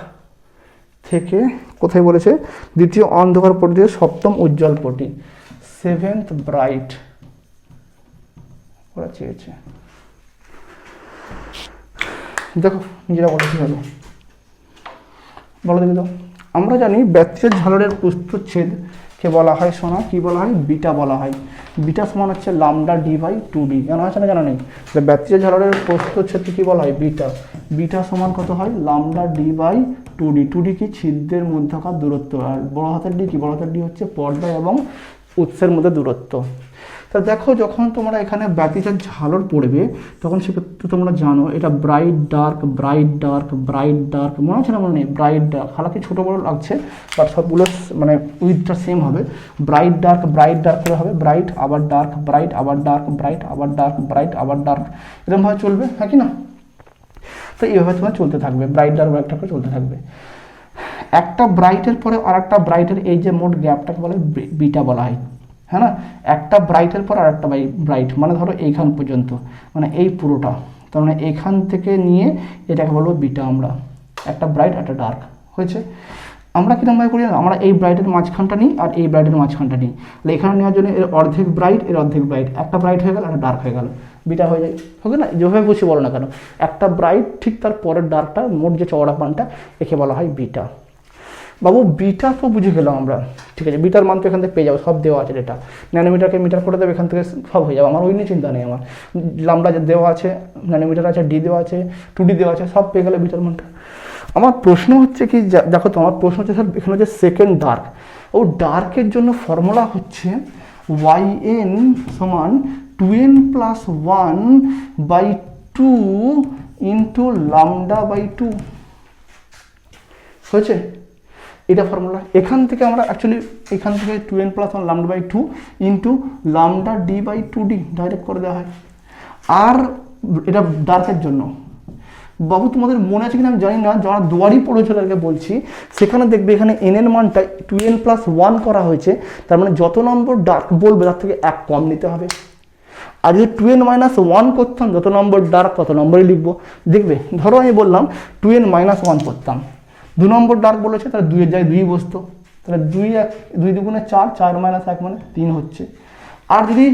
থেকে কোথায় বলেছে দ্বিতীয় অন্ধকার পটি থেকে সপ্তম উজ্জ্বল পটি, সেভেন্থ ব্রাইট ওরা চেয়েছে। দেখো নিজেরা বলো কি হলো, বলো দেখি তো। আমরা জানি ব্যতিরেক ঝালরের প্রস্থচ্ছেদ কে বলা হয় সোনা, কি বলা হয়, বিটা বলা হয়। বিটা সমান হচ্ছে লামডা ডি বাই 2d, জানা আছে না জানা নেই? ব্যতিরেক ঝালরের প্রস্থচ্ছেদকে কি বলা হয়, বিটা। বিটা সমান কত হয়, lambda D by 2d। 2d কি ছিদ্রের মধ্যকার দূরত্ব, আর বড় হাতের ডি কি, বড় হাতের ডি হচ্ছে পর্দা এবং উৎসের মধ্যে দূরত্ব। তা দেখো যখন তোমরা এখানে ব্যতিরেক ঝালর পড়বে তখন সেক্ষেত্রে তোমরা জানো এটা bright dark, bright dark, bright dark, মনে হচ্ছে না মনে নেই, ব্রাইট ডার্ক, হালাকি ছোটো বড়ো লাগছে বাট সবগুলো মানে উইথটা সেম হবে। ব্রাইট ডার্ক করে হবে, ব্রাইট আবার ডার্ক, ব্রাইট আবার ডার্ক, ব্রাইট আবার ডার্ক, ব্রাইট আবার ডার্ক, এরকমভাবে চলবে, হ্যাঁ কি না? তো এইভাবে তোমার চলতে থাকবে, ব্রাইট ডার্ক ব্রাইট করে চলতে থাকবে। একটা ব্রাইটের পরে আর একটা ব্রাইটের এই যে মোট গ্যাপটাকে বলে বিটা বলা হয়, হ্যাঁ না? একটা ব্রাইটের পর আর একটা ব্রাইট, মানে ধরো এইখান পর্যন্ত, মানে এই পুরোটা, তার মানে এইখান থেকে নিয়ে এটাকে বলবো বিটা আমরা। একটা ব্রাইট একটা ডার্ক হয়েছে। আমরা কিরকমভাবে করি না, আমরা এই ব্রাইটের মাঝখানটা নিই আর এই ব্রাইটের মাঝখানটা নিই, তাহলে এখানে নেওয়ার জন্য এর অর্ধেক ব্রাইট এর অর্ধেক ব্রাইট, একটা ব্রাইট হয়ে গেল একটা ডার্ক হয়ে গেল, বিটা হয়ে যায়, হবে না? যেভাবে বুঝে বলো না কেন, একটা ব্রাইট ঠিক তার পরের ডার্কটা, মোট যে চওড়া পানটা, একে বলা হয় বিটা। বাবু বিটা তো বুঝে গেলাম আমরা, ঠিক আছে? বিটার মান তো এখান থেকে পেয়ে যাবো, সব দেওয়া আছে, ডেটা ন্যানোমিটারকে মিটার করে দেবে, এখান থেকে সব হয়ে যাবে, আমার ওই নিয়ে চিন্তা নেই। আমার লামডা দেওয়া আছে, ন্যানোমিটার আছে, ডি দেওয়া আছে, 2d দেওয়া আছে, সব পেয়ে গেলে বিটার মানটা। আমার প্রশ্ন হচ্ছে কি, দেখো তো আমার প্রশ্ন হচ্ছে স্যার এখানে হচ্ছে সেকেন্ড ডার্ক, ও ডার্কের জন্য ফর্মুলা হচ্ছে yn সমান 2n + 1/2 ইন্টু লামডা বাই 2 হয়েছে, এটা ফর্মুলা। এখান থেকে আমরা অ্যাকচুয়ালি এখান থেকে 2n + 1 lambda by 2 into lambda D by 2d direct করে দেওয়া হয়। আর এটা ডার্কের জন্য বাবু তোমাদের মনে আছে কিনা আমি জানি না, যারা দুয়ারি পড়েছে তাদেরকে বলছি, সেখানে দেখবে এখানে n এর মানটা 2n + 1 করা হয়েছে, তার মানে যত নম্বর ডার্ক বলবে তার থেকে এক কম নিতে হবে। আর যদি 2n - 1 করতাম, যত নম্বর ডার্ক তত নম্বরই লিখবো। দেখবে ধরো আমি বললাম 2n - 1 করতাম, 2 নম্বর ডার্ক বলেছে, তাহলে 2 এর জায়গায় 2 বসতো, তাহলে 2 2 × 4, 4 - 1 মানে 3 হচ্ছে। আর যদি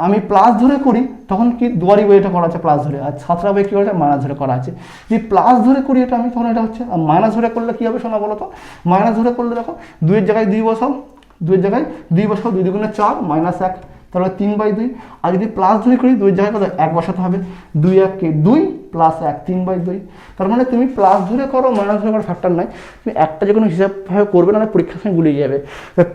আমি প্লাস ধরে করি তখন কি দুয়ারি বইটা করা আছে প্লাস ধরে, আর 7টা বই কী করা আছে মাইনাস ধরে করা আছে। যদি প্লাস ধরে করি এটা আমি, তখন এটা হচ্ছে, আর মাইনাস ধরে করলে কী হবে শোনা বলো তো? মাইনাস ধরে করলে দেখো 2 এর জায়গায় 2 বসাও, 2 এর জায়গায় 2 বসাও, 2 × 4 -1, তাহলে 3/2। আর যদি প্লাস ধরে করি 2 এর জায়গায় কত 1 বসাতে হবে, 2 × 1 = 2 + 1 3/2। তার মানে তুমি প্লাস ধরে করো মাইনাস ধরে করো ফ্যাক্টর নাই, তুমি একটা যে কোনো হিসাবভাবে করবে, না পরীক্ষার সময় গুলিয়ে যাবে।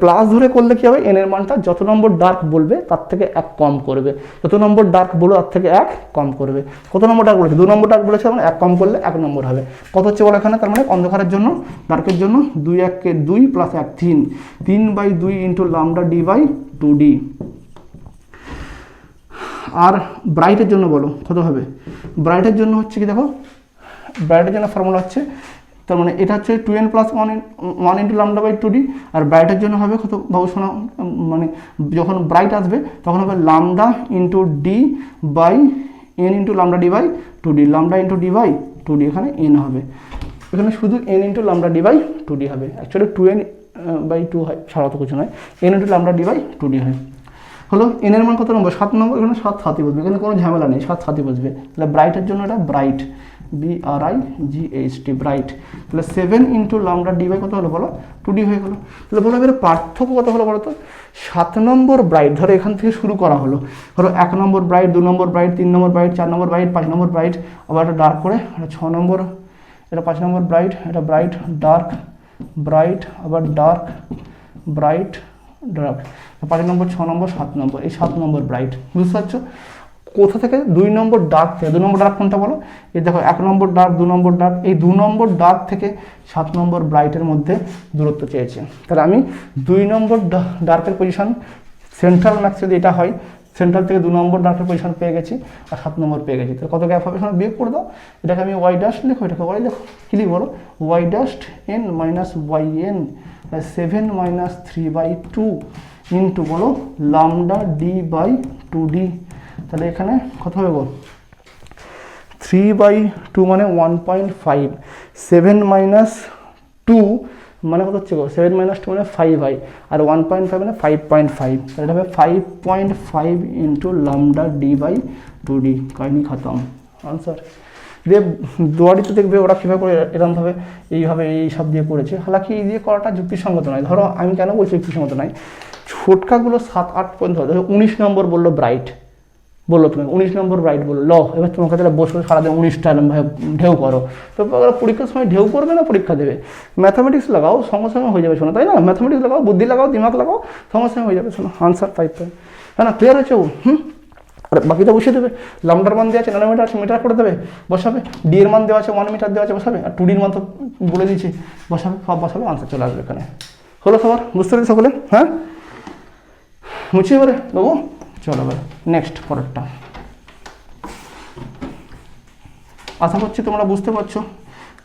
প্লাস ধরে করলে কী হবে, n এর মানটা যত নম্বর ডার্ক বলবে তার থেকে 1 কম করবে, যত নম্বর ডার্ক বলবে তার থেকে 1 কম করবে। কত নম্বর ডার্ক বলেছে, 2 নম্বর ডার্ক বলেছে, মানে 1 কম করলে 1 নম্বর হবে। কত হচ্ছে বলো এখানে, তার মানে অন্ধকারের জন্য ডার্কের জন্য 2 × 1 = 2 + 1 3, 3/2 into lambda D by 2d। আর ব্রাইটের জন্য বলো কত হবে, ব্রাইটের জন্য হচ্ছে কি, দেখো ব্রাইটের জন্য ফর্মুলা হচ্ছে, তার মানে এটা হচ্ছে 2n + 1 into lambda by 2d। আর ব্রাইটের জন্য হবে কত বাবু শোনা, মানে যখন ব্রাইট আসবে তখন হবে lambda into D by n into lambda D by 2d, lambda into D by 2d, এখানে n হবে, এখানে শুধু n into lambda D by 2d হবে। অ্যাকচুয়ালি 2n/2 হয়, ছাড়া তো কিছু নয়, n into lambda D by 2d হয়। হলো n এর মান কত নম্বর, 7 নম্বর, এখানে 7 7ই বসবে, এখানে কোনো ঝামেলা নেই, 7 7ই বসবে। তাহলে ব্রাইটের জন্য এটা ব্রাইট, BRIGHT ব্রাইট, তাহলে 7 ইন্টু লামডা ডি বাই কত হলো বলো, 2d হয়ে গেলো। তাহলে বলো এর পার্থক্য কত হলো বলো তো, 7 নম্বর ব্রাইট, ধরো এখান থেকে শুরু করা হলো, ধরো 1 নম্বর ব্রাইট, 2 নম্বর ব্রাইট, 3 নম্বর ব্রাইট, 4 নম্বর ব্রাইট, 5 নম্বর ব্রাইট, আবার এটা ডার্ক করে, এটা 6 নম্বর, এটা 5 নম্বর ব্রাইট, এটা ব্রাইট ডার্ক ব্রাইট, আবার ডার্ক ব্রাইট ডার্ক, 5 নম্বর, 6 নম্বর, 7 নম্বর, এই 7 নম্বর ব্রাইট। বুঝতে পারছো কোথা থেকে, 2 নম্বর ডার্ক থেকে, 2 নম্বর ডার্ক কোনটা বলো, এই দেখো 1 নম্বর ডার্ক, 2 নম্বর ডার্ক, এই 2 নম্বর ডার্ক থেকে 7 নম্বর ব্রাইটের মধ্যে দূরত্ব চেয়েছে। তাহলে আমি 2 নম্বর ডার্কের পজিশন সেন্ট্রাল ম্যাক্স যদি এটা হয়, সেন্ট্রাল থেকে 2 নম্বর ডার্কের পজিশন পেয়ে গেছি আর 7 নম্বর পেয়ে গেছি। তাহলে কত গ্যাপ হবে এখানে বিয়োগ করে দাও, এটাকে আমি y ড্যাশ লিখো, এটাকে y লিখো, কি লিখবো বলো, y dash n - yn 7 - 3/2 into বলো লামডা ডি বাই 2d। তাহলে এখানে কত হবে বল, 3/2 মানে 1.5, 7 - 2 মানে কত হচ্ছে 7 - 2 মানে 5 হয়, আর 1.5 মানে 5.5, তাহলে এটা হবে 5.5 into lambda D by 2d। কাহিনি খতম, আনসার। দিয়ে দুয়ারিতে দেখবে ওরা কীভাবে করে এরকমভাবে এইভাবে এই সব দিয়ে করেছে। হালাকি এই দিয়ে করাটা যুক্তিসঙ্গত নয়। ধরো আমি কেন বলছি যুক্তিসঙ্গত নয়, ছোটকাগুলো 7-8 পর্যন্ত ধরো 19 নম্বর বললো ব্রাইট, বললো তুমি 19 নম্বর ব্রাইট বললো, ল এবার তোমাকে তাহলে বসে সারাদিন 19টা ভাই ঢেউ করো, তো পরীক্ষার সময় ঢেউ করবে না পরীক্ষা দেবে। ম্যাথামেটিক্স লাগাও, সঙ্গে সঙ্গে হয়ে যাবে, শোনো, তাই না? ম্যাথামেটিক্স লাগাও, বুদ্ধি লাগাও, দিমাগ লাগাও, সঙ্গে সঙ্গে হয়ে যাবে, শোনো, আনসার 5 পয়েন্ট। হ্যাঁ না, ক্লিয়ার হয়েছে? আর বাকিটা বসিয়ে দেবে। লামডার মান দেওয়া আছে ন্যানোমিটার আছে, মিটার করে দেবে, বসাবে। ডি এর মান দেওয়া আছে 1 মিটার দেওয়া আছে, বসাবে। আর 2D মান তো বলে দিয়েছি, বসাবে, সব বসাবে, আনসার চলে আসবে এখানে। হলো সবার? বুঝতে পেরেছি সকলে? হ্যাঁ, মুছি এবারে বাবু, চলো এবার নেক্সট পরেরটা। আশা করছি তোমরা বুঝতে পারছো।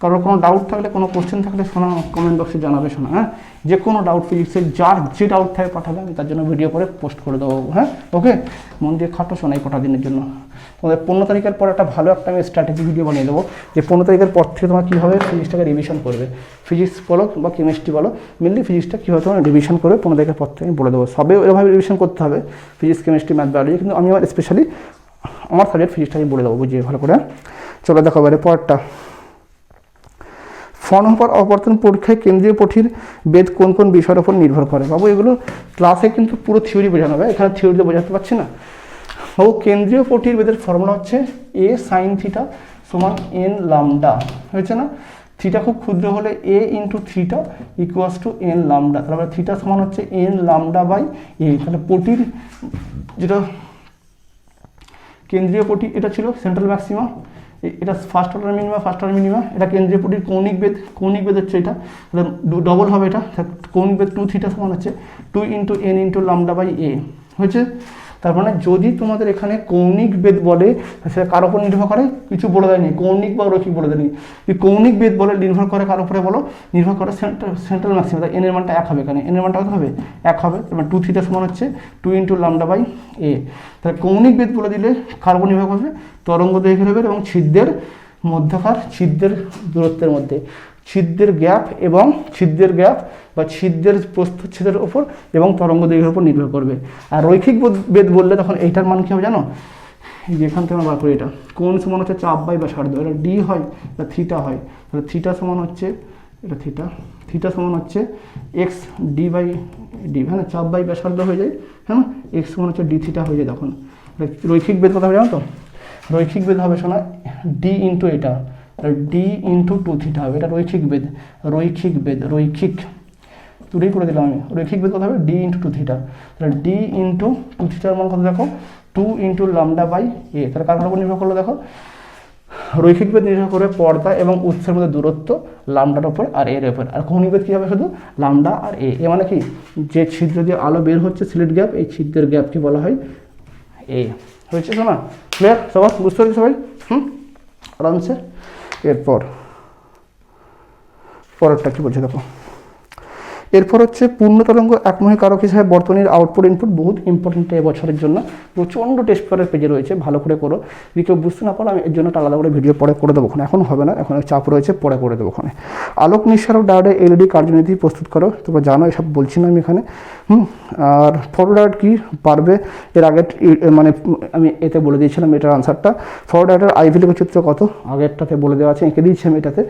কারোর কোনো ডাউট থাকলে, কোনো কোশ্চেন থাকলে শোনা, কমেন্ট বক্সে জানাবে, শোনা। হ্যাঁ, যে কোনো ডাউট ফিজিক্সের যার যে ডাউট থাকে পাঠাবে, আমি তার জন্য ভিডিও করে পোস্ট করে দেবো। হ্যাঁ, ওকে, মন দিয়ে খাটো শোনাই কটা দিনের জন্য। তোমাদের 15 তারিখের পর একটা ভালো একটা আমি স্ট্র্যাটেজি ভিডিও বানিয়ে দেবো, যে 15 তারিখের পর থেকে তোমার কীভাবে ফিজিক্সটাকে রিভিশন করবে। ফিজিক্স বলো বা কেমিস্ট্রি বলো, মেনলি ফিজিক্সটা কীভাবে তোমার রিভিশন করবে 15 তারিখের পর থেকে আমি বলে দেবো। সবে এভাবে রিভিশন করতে হবে, ফিজিক্স, কেমিস্ট্রি, ম্যাথ, বায়োলজি, কিন্তু আমি আমার স্পেশালি আমার সাবজেক্ট ফিজিক্সটা আমি বলে দেবো বুঝিয়ে ভালো করে। চলো দেখো এবারে পরেরটা। ফ্রনহোফার অপবর্তন পরীক্ষায় কেন্দ্রীয় পঠির বেদ কোন কোন বিষয়ের উপর নির্ভর করে? বাবু এগুলো ক্লাসে কিন্তু পুরো থিওরি বোঝানো হবে, এখানে থিওরিতে বোঝাতে পারছি না। বাবু কেন্দ্রীয় পঠির বেদের ফর্মুলা হচ্ছে এ সাইন থিটা সমান এন লামডা, হয়েছে না? থিটা খুব ক্ষুদ্র হলে A into theta equals to N lambda, তাহলে থিটা সমান হচ্ছে এন লামডা বাই এ। তাহলে পটির যেটা কেন্দ্রীয় পটি, এটা ছিল সেন্ট্রাল ম্যাক্সিমা, এটা first order minima, first order minima, এটা কেন্দ্রীয় পটির কৌণিক বেদ, কৌণিক বেদ হচ্ছে এটা, তাহলে ডবল হবে এটা, কৌণিক বেদ 2 থিটা সমান হচ্ছে 2 into N into lambda by A, হয়েছে? তার মানে যদি তোমাদের এখানে কৌণিক বেদ বলে, সেটা কার উপর নির্ভর করে? কিছু বলে দেয়নি, কৌণিক বা রৈখিক বলে দেয়নি। যদি কৌণিক বেদ বলে নির্ভর করে কার উপরে বলো? নির্ভর করে সেন্ট্রাল ম্যাক্সিমা, তাই এনের মানটা 1 হবে এখানে, এনের মানটা কত হবে? 1 হবে। তারপরে 2 থিটা সমান হচ্ছে 2 ইন্টু লামডা বাই এ। তাহলে কৌণিক বেদ বলে দিলে কার উপর নির্ভর করবে? তরঙ্গ দৈর্ঘ্যের উপর এবং ছিদ্রের মধ্যকার, ছিদ্রের দূরত্বের মধ্যে, ছিদ্রের গ্যাপ এবং ছিদ্রের গ্যাপ বা ছিদ্রের প্রস্থচ্ছেদের ওপর এবং তরঙ্গ দৈর্ঘ্যের উপর নির্ভর করবে। আর রৈখিক বেদ বললে তখন এইটার মান কী হবে জানো? যেখান থেকে আমরা বার করি, এটা কোণ সমান হচ্ছে চাপ বাই ব্যাসার্ধ, এটা ডি হয়, এটা থিটা হয়, তাহলে থিটা সমান হচ্ছে, এটা থিটা, থিটা সমান হচ্ছে এক্স ডি বাই ডি, হ্যাঁ, চাপ বাই ব্যাসার্ধ হয়ে যায়, হ্যাঁ, এক্স সমান হচ্ছে ডি থিটা হয়ে যায়। তখন রৈখিক বেদ কথা হবে জানো তো? রৈখিক বেদ হবে শোনা ডি ইন্টু এটা, ডি ইন্টু 2 থিটা হবে, এটা রৈখিক বেদ, রৈখিক বেদ, রৈখিক দুটোই করে দিলাম আমি। রৈখিক বেদ কথা হবে ডি ইন্টু 2 থিটা, তাহলে ডি ইন্টু 2 থিটার মান কত দেখো? 2 ইন্টু লামডা বাই এ। তাহলে কার উপর নির্ভর করলো দেখো? রৈখিক বেদ নির্ভর করে পর্দা এবং উৎসের মধ্যে দূরত্ব, লামডার ওপর আর এর ওপর। আর কৌণিক বেদ কী হবে? শুধু লামডা আর এ। এ মানে কি? যে ছিদ্র দিয়ে আলো বের হচ্ছে, স্লিট গ্যাপ, এই ছিদ্রের গ্যাপকে বলা হয় এ। হয়েছে শোনা? ক্লিয়ার সবার? বুঝতে পারছি সবাই? আরামসে। এরপর পরেরটা কী বলছে দেখো। এরপর হচ্ছে পূর্ণ তরঙ্গ একমুখী কারক হিসাবে বর্তনীর আউটপুট ইনপুট বহুত ইম্পর্টেন্ট এবছরের জন্য, প্রচণ্ড টেস্ট পেপারের পেজে রয়েছে, ভালো করে করো। যদি কেউ বুঝতে না পারো আমি এর জন্য একটা আলাদা করে ভিডিও পরে করে দেবো, ওখানে এখন হবে না, এখন চাপ রয়েছে, পরে করে দেবো ওখানে। আলোক নিঃসারক ডায়োডে এলইডি কার্যনীতি প্রস্তুত করো, তোমরা জানো, এসব বলছি না আমি এখানে। আর ফটো ডায়োড কী পারবে? এর আগে মানে আমি এতে বলে দিয়েছিলাম এটার আনসারটা। ফটো ডায়োডের আইভি লেখচিত্র কত? আগেরটাতে বলে দেওয়া আছে, এঁকে দিয়েছি আমি এটাতে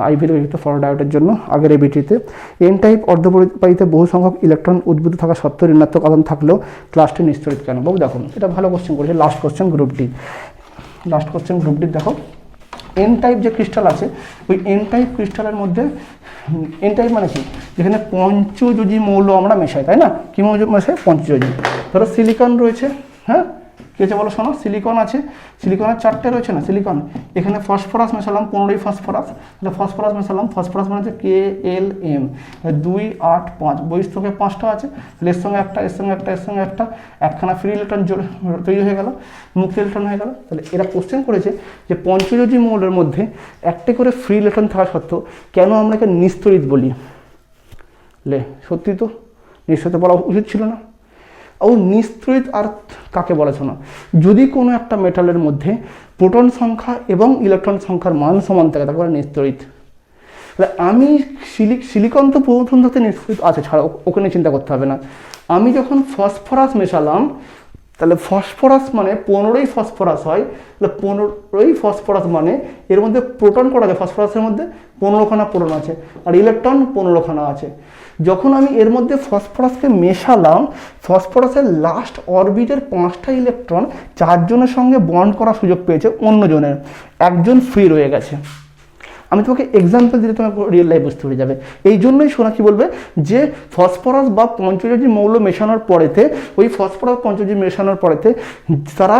আইভি লেখচিত্র ফটো ডায়োডের জন্য আগের এবিটিতে। এন টাইপ অর্ধপরিবাহীতে বহু সংখ্যক ইলেকট্রন উদ্ভূত থাকা সত্ত্বেও ঋণাত্মক আধান থাকলেও ক্লাসটি নিস্তরিত কেন? বাবু দেখো, এটা ভালো কোশ্চেন করেছে, last question group D, last question group D. দেখো এন টাইপ যে ক্রিস্টাল আছে, ওই এন টাইপ ক্রিস্টালের মধ্যে, এন টাইপ মানে কি? যেখানে পঞ্চযোজী মৌল আমরা মেশাই, তাই না? কি মৌল মেশাই? পঞ্চযোজী। ধরো সিলিকন রয়েছে, হ্যাঁ, কী আছে বলো শোনো? সিলিকন আছে, সিলিকনের 4টে রয়েছে না সিলিকন, এখানে ফসফরাস মেশালাম, 15ই ফসফরাস, তাহলে ফসফরাস মেশালাম, ফসফরাস মানে হচ্ছে KLM, 2 8 5, বহিস্থকে 5টা আছে, তাহলে এর সঙ্গে একটা, এর সঙ্গে একটা, এর সঙ্গে একটা, একখানা ফ্রি ইলেকট্রন তৈরি হয়ে গেল, মুক্ত ইলেকট্রন হয়ে গেল। তাহলে এরা কোশ্চেন করেছে যে পঞ্চযোজী মৌলের মধ্যে একটি করে ফ্রি ইলেকট্রন থাকা সত্ত্বেও কেন আমরা একে নিস্তরিত বলি? লে সত্যি তো, নিস্তরিত বলা উচিত ছিল না। ও নিস্তরিত আর কাকে বলে শোনো? যদি কোনো একটা মেটালের মধ্যে প্রোটন সংখ্যা এবং ইলেকট্রন সংখ্যার মান সমান থাকে তাকে বলে নিস্তরিত। তাহলে আমি সিলিকন তো প্রথম ধাতুতে নিশ্চিত আছে, ছাড়া ওকে নিয়ে চিন্তা করতে হবে না। আমি যখন ফসফরাস মেশালাম, তাহলে ফসফরাস মানে 15ই ফসফরাস হয়, তাহলে 15ই ফসফরাস মানে এর মধ্যে প্রোটন করা আছে, ফসফরাসের মধ্যে 15খানা প্রোটন আছে আর ইলেকট্রন 15খানা আছে। যখন আমি এর মধ্যে ফসফরাসকে মেশালাম, ফসফরাসের লাস্ট অরবিটের 5টা ইলেকট্রন 4 জনের সঙ্গে বন্ড করার সুযোগ পেয়েছে অন্য জনের, একজন ফ্রি রয়ে গেছে। আমি তোমাকে এক্সাম্পল দিলে তোমার রিয়েল লাইফ বুঝতে পেরে যাবে। এই জন্যই সোনাক্ষী বলবে যে ফসফরাস বা পঞ্চযোজী মৌল মেশানোর পরেতে, ওই ফসফরাস পঞ্চযোজী মেশানোর পরেতে তারা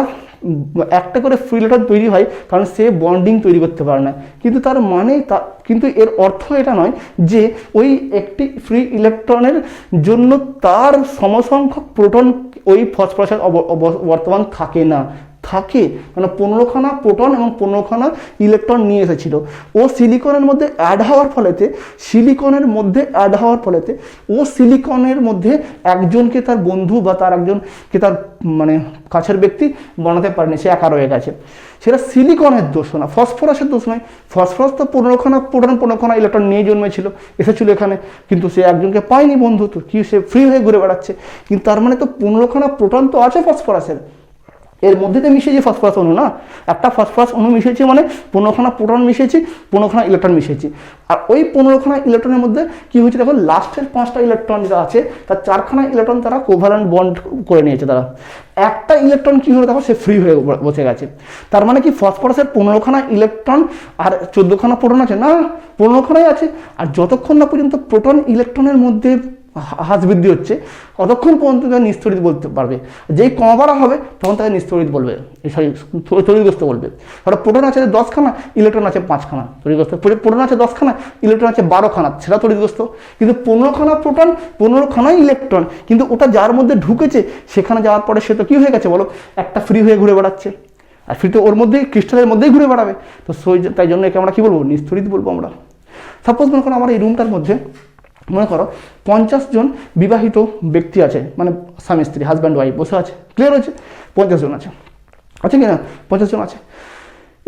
একটা করে ফ্রি ইলেকট্রন তৈরি হয়, কারণ সে বন্ডিং তৈরি করতে পারে না। কিন্তু তার মানে কিন্তু এর অর্থ এটা নয় যে ওই একটি ফ্রি ইলেকট্রনের জন্য তার সমসংখ্যক প্রোটন ওই ফসফরাসের বর্তমান থাকে না, থাকে, মানে 15খানা প্রোটন এবং 15খানা ইলেকট্রন নিয়ে এসেছিল। ও সিলিকনের মধ্যে অ্যাড হওয়ার ফলেতে ও সিলিকনের মধ্যে একজনকে তার বন্ধু বা তার একজনকে তার মানে কাছের ব্যক্তি বানাতে পারেনি, সে একা রয়ে গেছে। সেটা সিলিকনের দোষ না, ফসফরাসের দোষ নয়। ফসফরাস তো 15খানা প্রোটন 15খানা ইলেকট্রন নিয়ে জন্মেছিল, এসেছিল এখানে, কিন্তু সে একজনকে পায়নি বন্ধু, তো কি সে ফ্রি হয়ে ঘুরে বেড়াচ্ছে। কিন্তু তার মানে তো 15খানা প্রোটন তো আছে ফসফরাসের, এর মধ্যে তো মিশেছে ফসফরাস অণু না, একটা ফসফরাস অণু মিশেছে মানে 15খানা প্রোটন মিশেছি, 15খানা ইলেকট্রন মিশেছি। আর ওই 15খানা ইলেকট্রনের মধ্যে কি হয়েছে দেখো, লাস্টের 5টা ইলেকট্রন যেটা আছে তার 4খানা ইলেকট্রন তারা কোভালেন্ট বন্ড করে নিয়েছে তারা। একটা ইলেকট্রন কি হলো দেখো, সে ফ্রি হয়ে বসে গেছে। তার মানে কি ফসফরাসের 15খানা ইলেকট্রন আর 14খানা প্রোটন আছে না, 15খানাই আছে। আর যতক্ষণ না পর্যন্ত প্রোটন ইলেকট্রনের মধ্যে হ্রাস বৃদ্ধি হচ্ছে ততক্ষণ পর্যন্ত তাকে নিস্তড়িত বলতে পারবে। যেই কমা বাড়া হবে তখন তাকে নিস্তড়িত বলবে, তড়িৎগ্রস্ত বলবে। ধরো প্রোটন আছে 10খানা, ইলেকট্রন আছে 5খানা, তড়িৎগ্রস্ত। প্রোটন আছে 10খানা, ইলেকট্রন আছে 12খানা, সেটা তড়িৎগ্রস্ত। কিন্তু 15খানা প্রোটন 15খানাই ইলেকট্রন, কিন্তু ওটা যার মধ্যে ঢুকেছে সেখানে যাওয়ার পরে সে তো কী হয়ে গেছে বলো, একটা ফ্রি হয়ে ঘুরে বেড়াচ্ছে। আর ফ্রি তো ওর মধ্যেই, ক্রিস্টালের মধ্যেই ঘুরে বেড়াবে। তো তাই জন্য একে আমরা কী বলবো, নিস্তড়িত বলবো আমরা। সাপোজ মনে করো আমার এই রুমটার মধ্যে মনে করো 50 জন বিবাহিত ব্যক্তি আছে, মানে স্বামী স্ত্রী, হাজব্যান্ড ওয়াইফ বসে আছে, ক্লিয়ার হয়েছে? 50 জন আছে কি না? 50 জন আছে।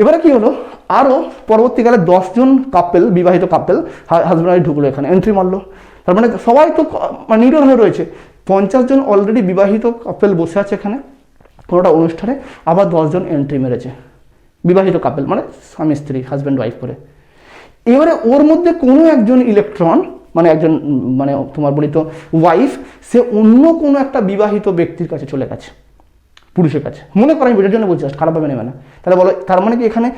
এবারে কি হলো, আরও পরবর্তীকালে 10 জন কাপেল, বিবাহিত কাপেল, হাজব্যান্ড ওয়াইফ ঢুকলো এখানে, এন্ট্রি মারলো। তার মানে সবাই তো নিউট্রাল হয়ে রয়েছে। 50 জন অলরেডি বিবাহিত কাপেল বসে আছে এখানে কোনোটা অনুষ্ঠানে, আবার 10 জন এন্ট্রি মেরেছে, বিবাহিত কাপেল মানে স্বামী স্ত্রী, হাজব্যান্ড ওয়াইফ করে। এবারে ওর মধ্যে কোনো একজন ইলেকট্রন, মানে একজন মানে তোমার বলি তো ওয়াইফ, সে অন্য কোনো একটা বিবাহিত ব্যক্তির কাছে চলে গেছে, পুরুষের কাছে। মনে করা আমি বোঝার জন্য বলছি, খারাপভাবে নেবে না। তাহলে বলো, তার মানে কি এখানে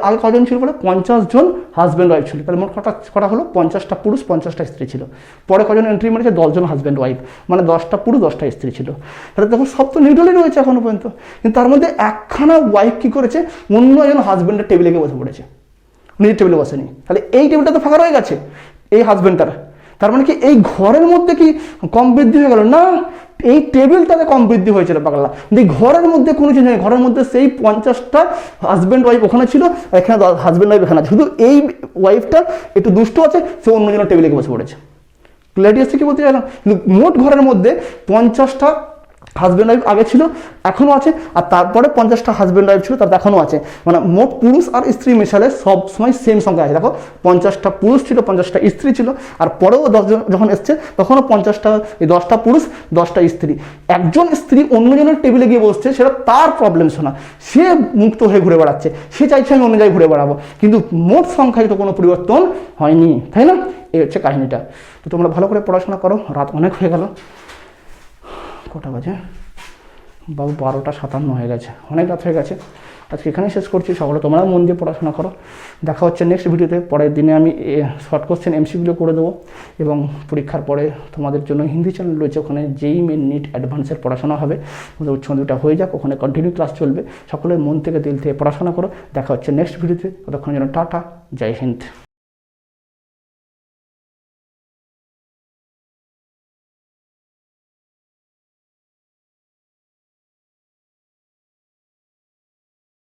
আগে কজন ছিল বলে, 50 জন হাজব্যান্ড ওয়াইফ ছিল। তাহলে মোট কটা হলো 50টা পুরুষ 50টা স্ত্রী ছিল। পরে কজন এন্ট্রি মেরেছে, 10 জন হাজব্যান্ড ওয়াইফ, মানে 10টা পুরুষ 10টা স্ত্রী ছিল। তাহলে দেখো সব তো নিউট্রালই রয়েছে এখনো পর্যন্ত। কিন্তু তার মধ্যে একখানা ওয়াইফ কি করেছে, অন্য একজন হাজব্যান্ডের টেবিলে গিয়ে বসে পড়েছে, নিজের টেবিলে বসেনি। তাহলে এই টেবিলটা তো ফাঁকা রয়ে গেছে, এই হাজব্যান্ডটার। তার মানে কি এই ঘরের মধ্যে কি কম বৃদ্ধি হয়ে গেল না, এই টেবিলটাতে কম বৃদ্ধি হয়েছিল পাগলা। এই ঘরের মধ্যে কোনো কিছু নেই, ঘরের মধ্যে সেই 50টা হাজব্যান্ড ওয়াইফ ওখানে ছিল, এখানে হাজব্যান্ড ওয়াইফ এখানে আছে। শুধু এই ওয়াইফটা একটু দুষ্ট আছে, সে অন্য জনের টেবিলে বসে পড়েছে। ক্লিয়ারিটি আসছে কি বলতে চাইলাম? কিন্তু মোট ঘরের মধ্যে 50টা হাজব্যান্ড ওয়াইফ আগে ছিল, এখনও আছে, আর তারপরে 50টা হাজব্যান্ড ওয়াইফ ছিল, তার এখনও আছে। মানে মোট পুরুষ আর স্ত্রী মেশালে সব সময় সেম সংখ্যা আছে। দেখো 50টা পুরুষ ছিল, 50টা স্ত্রী ছিল, আর পরেও 10 জন যখন এসছে তখনও 50টা, এই 10টা পুরুষ 10টা স্ত্রী। একজন স্ত্রী অন্যজনের টেবিলে গিয়ে বসছে, সেটা তার প্রবলেম শোনা, সে মুক্ত হয়ে ঘুরে বেড়াচ্ছে, সে চাইছে আমি অন্য জায়গায় ঘুরে বেড়াবো, কিন্তু মোট সংখ্যায় তো কোনো পরিবর্তন হয়নি, তাই না? এই হচ্ছে কাহিনীটা। তো তোমরা ভালো করে পড়াশোনা করো, রাত অনেক হয়ে গেল, কটা বাজে বাবু, 12:57 হয়ে গেছে, অনেক রাত হয়ে গেছে। আজকে এখানেই শেষ করছি। সকলে তোমরাও মন দিয়ে পড়াশোনা করো। দেখা হচ্ছে নেক্সট ভিডিওতে। পরের দিনে আমি শর্ট কোশ্চেন এমসিকিউ করে দেবো, এবং পরীক্ষার পরে তোমাদের জন্য হিন্দি চ্যানেল রয়েছে, ওখানে যেই মেন নিট অ্যাডভান্সের পড়াশোনা হবে, উচ্চ মাধ্যমিকটা হয়ে যাক, ওখানে কন্টিনিউ ক্লাস চলবে। সকলের মন থেকে দিল থেকে পড়াশোনা করো। দেখা হচ্ছে নেক্সট ভিডিওতে। ততক্ষণ যেন টাটা, জয় হিন্দ।